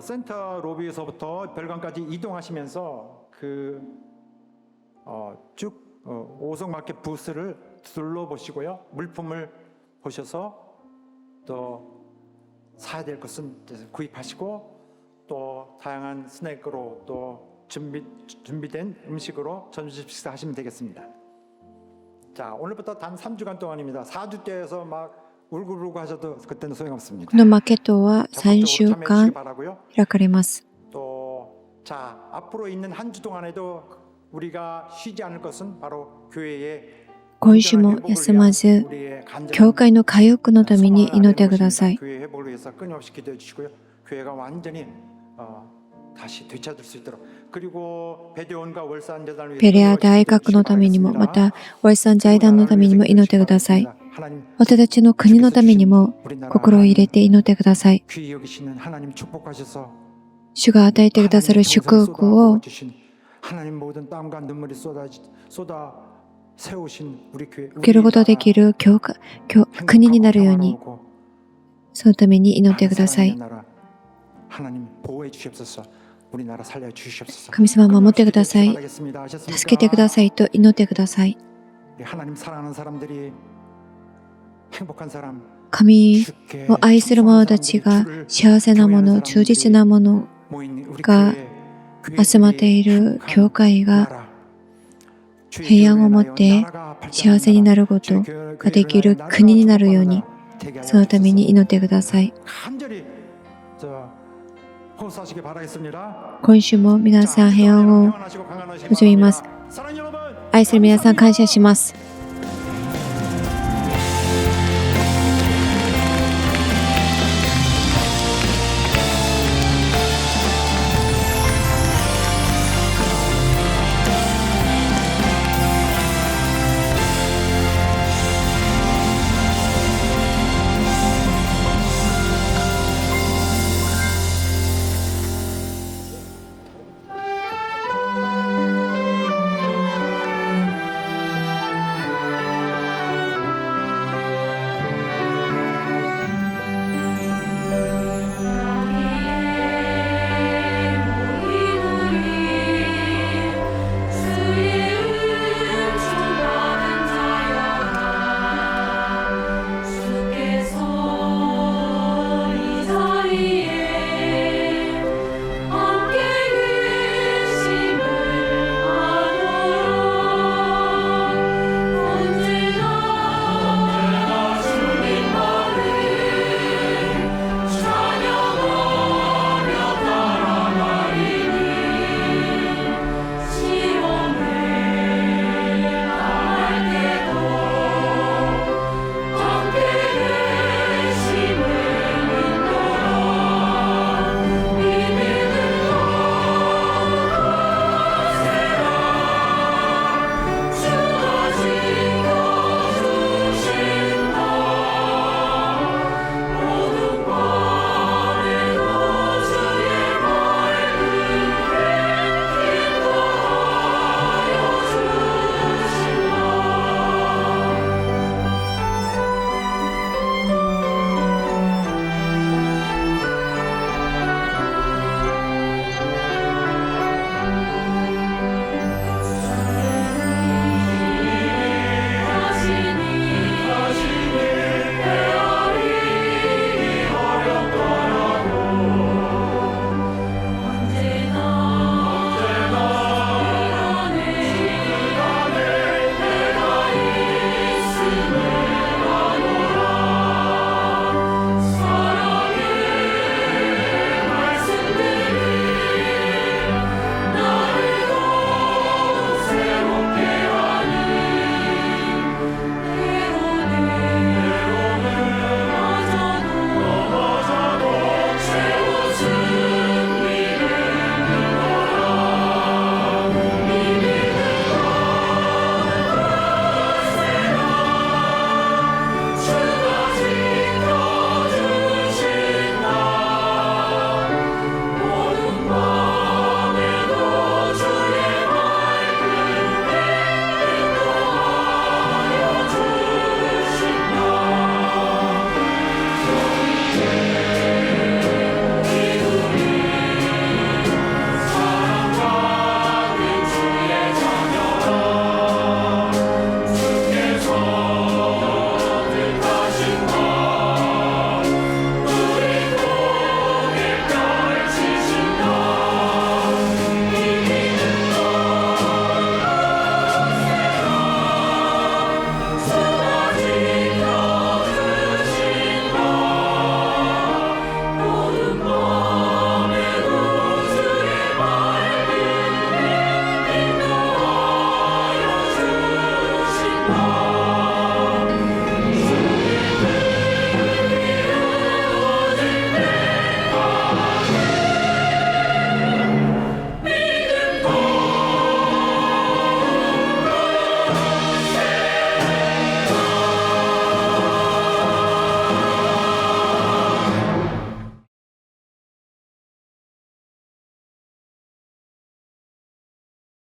센터 로비에서부터 별관까지 이동하시면서 쭉 오성마켓 부스를 둘러보시고요. 물품을 보셔서 또 사야 될 것은 구입하시고 또 다양한 스낵으로 또 준비된 음식으로 점심 식사하시면 되겠습니다. 자, 오늘부터 단 3주간 동안입니다. 4주째에서 막 울고불고 하셔도 그때는 소용없습니다. このマーケットは3週間開かれます。 또 자, 앞으로 있는 한 주 동안에도 우리가 쉬지 않을 것은 바로 교회의 今週も休まず、教会の回復のために祈ってください。 교회 회복을 위해서 끊임없이 기도해 주시고요. 교회가 완전히 다시 되찾을 수 있도록. 그리고 베데온과 월산 재단을 ペレア大学のためにも、また、ワイサン財団のためにも祈ってください。 私たちの国のためにも心を入れて祈ってください。 귀히 여기시는 하나님 축복하셔서 主が与えてくださる祝福を 하나님 모든 땀과 눈물이 쏟아 세우신 우리 교회 受けることができる国になるように、そのために祈ってください。 하나님 보호해 주시옵소서. 우리나라 살려 주시옵소서. 神様守ってください。助けてくださいと祈ってください。 하나님 사랑하는 사람들이 행복한 사람 神を愛する者たちが幸せなもの、忠実なもの 모인 우리 が集まっている教会が平安を持って幸せになることができる国になるように、そのために祈ってください。 간절히 호소하시기 바라겠습니다. 今週も皆さん平安を 평안하시고 강건하시기 望みます。 바랍니다. 사랑하는 여러분, 愛する皆さん感謝します。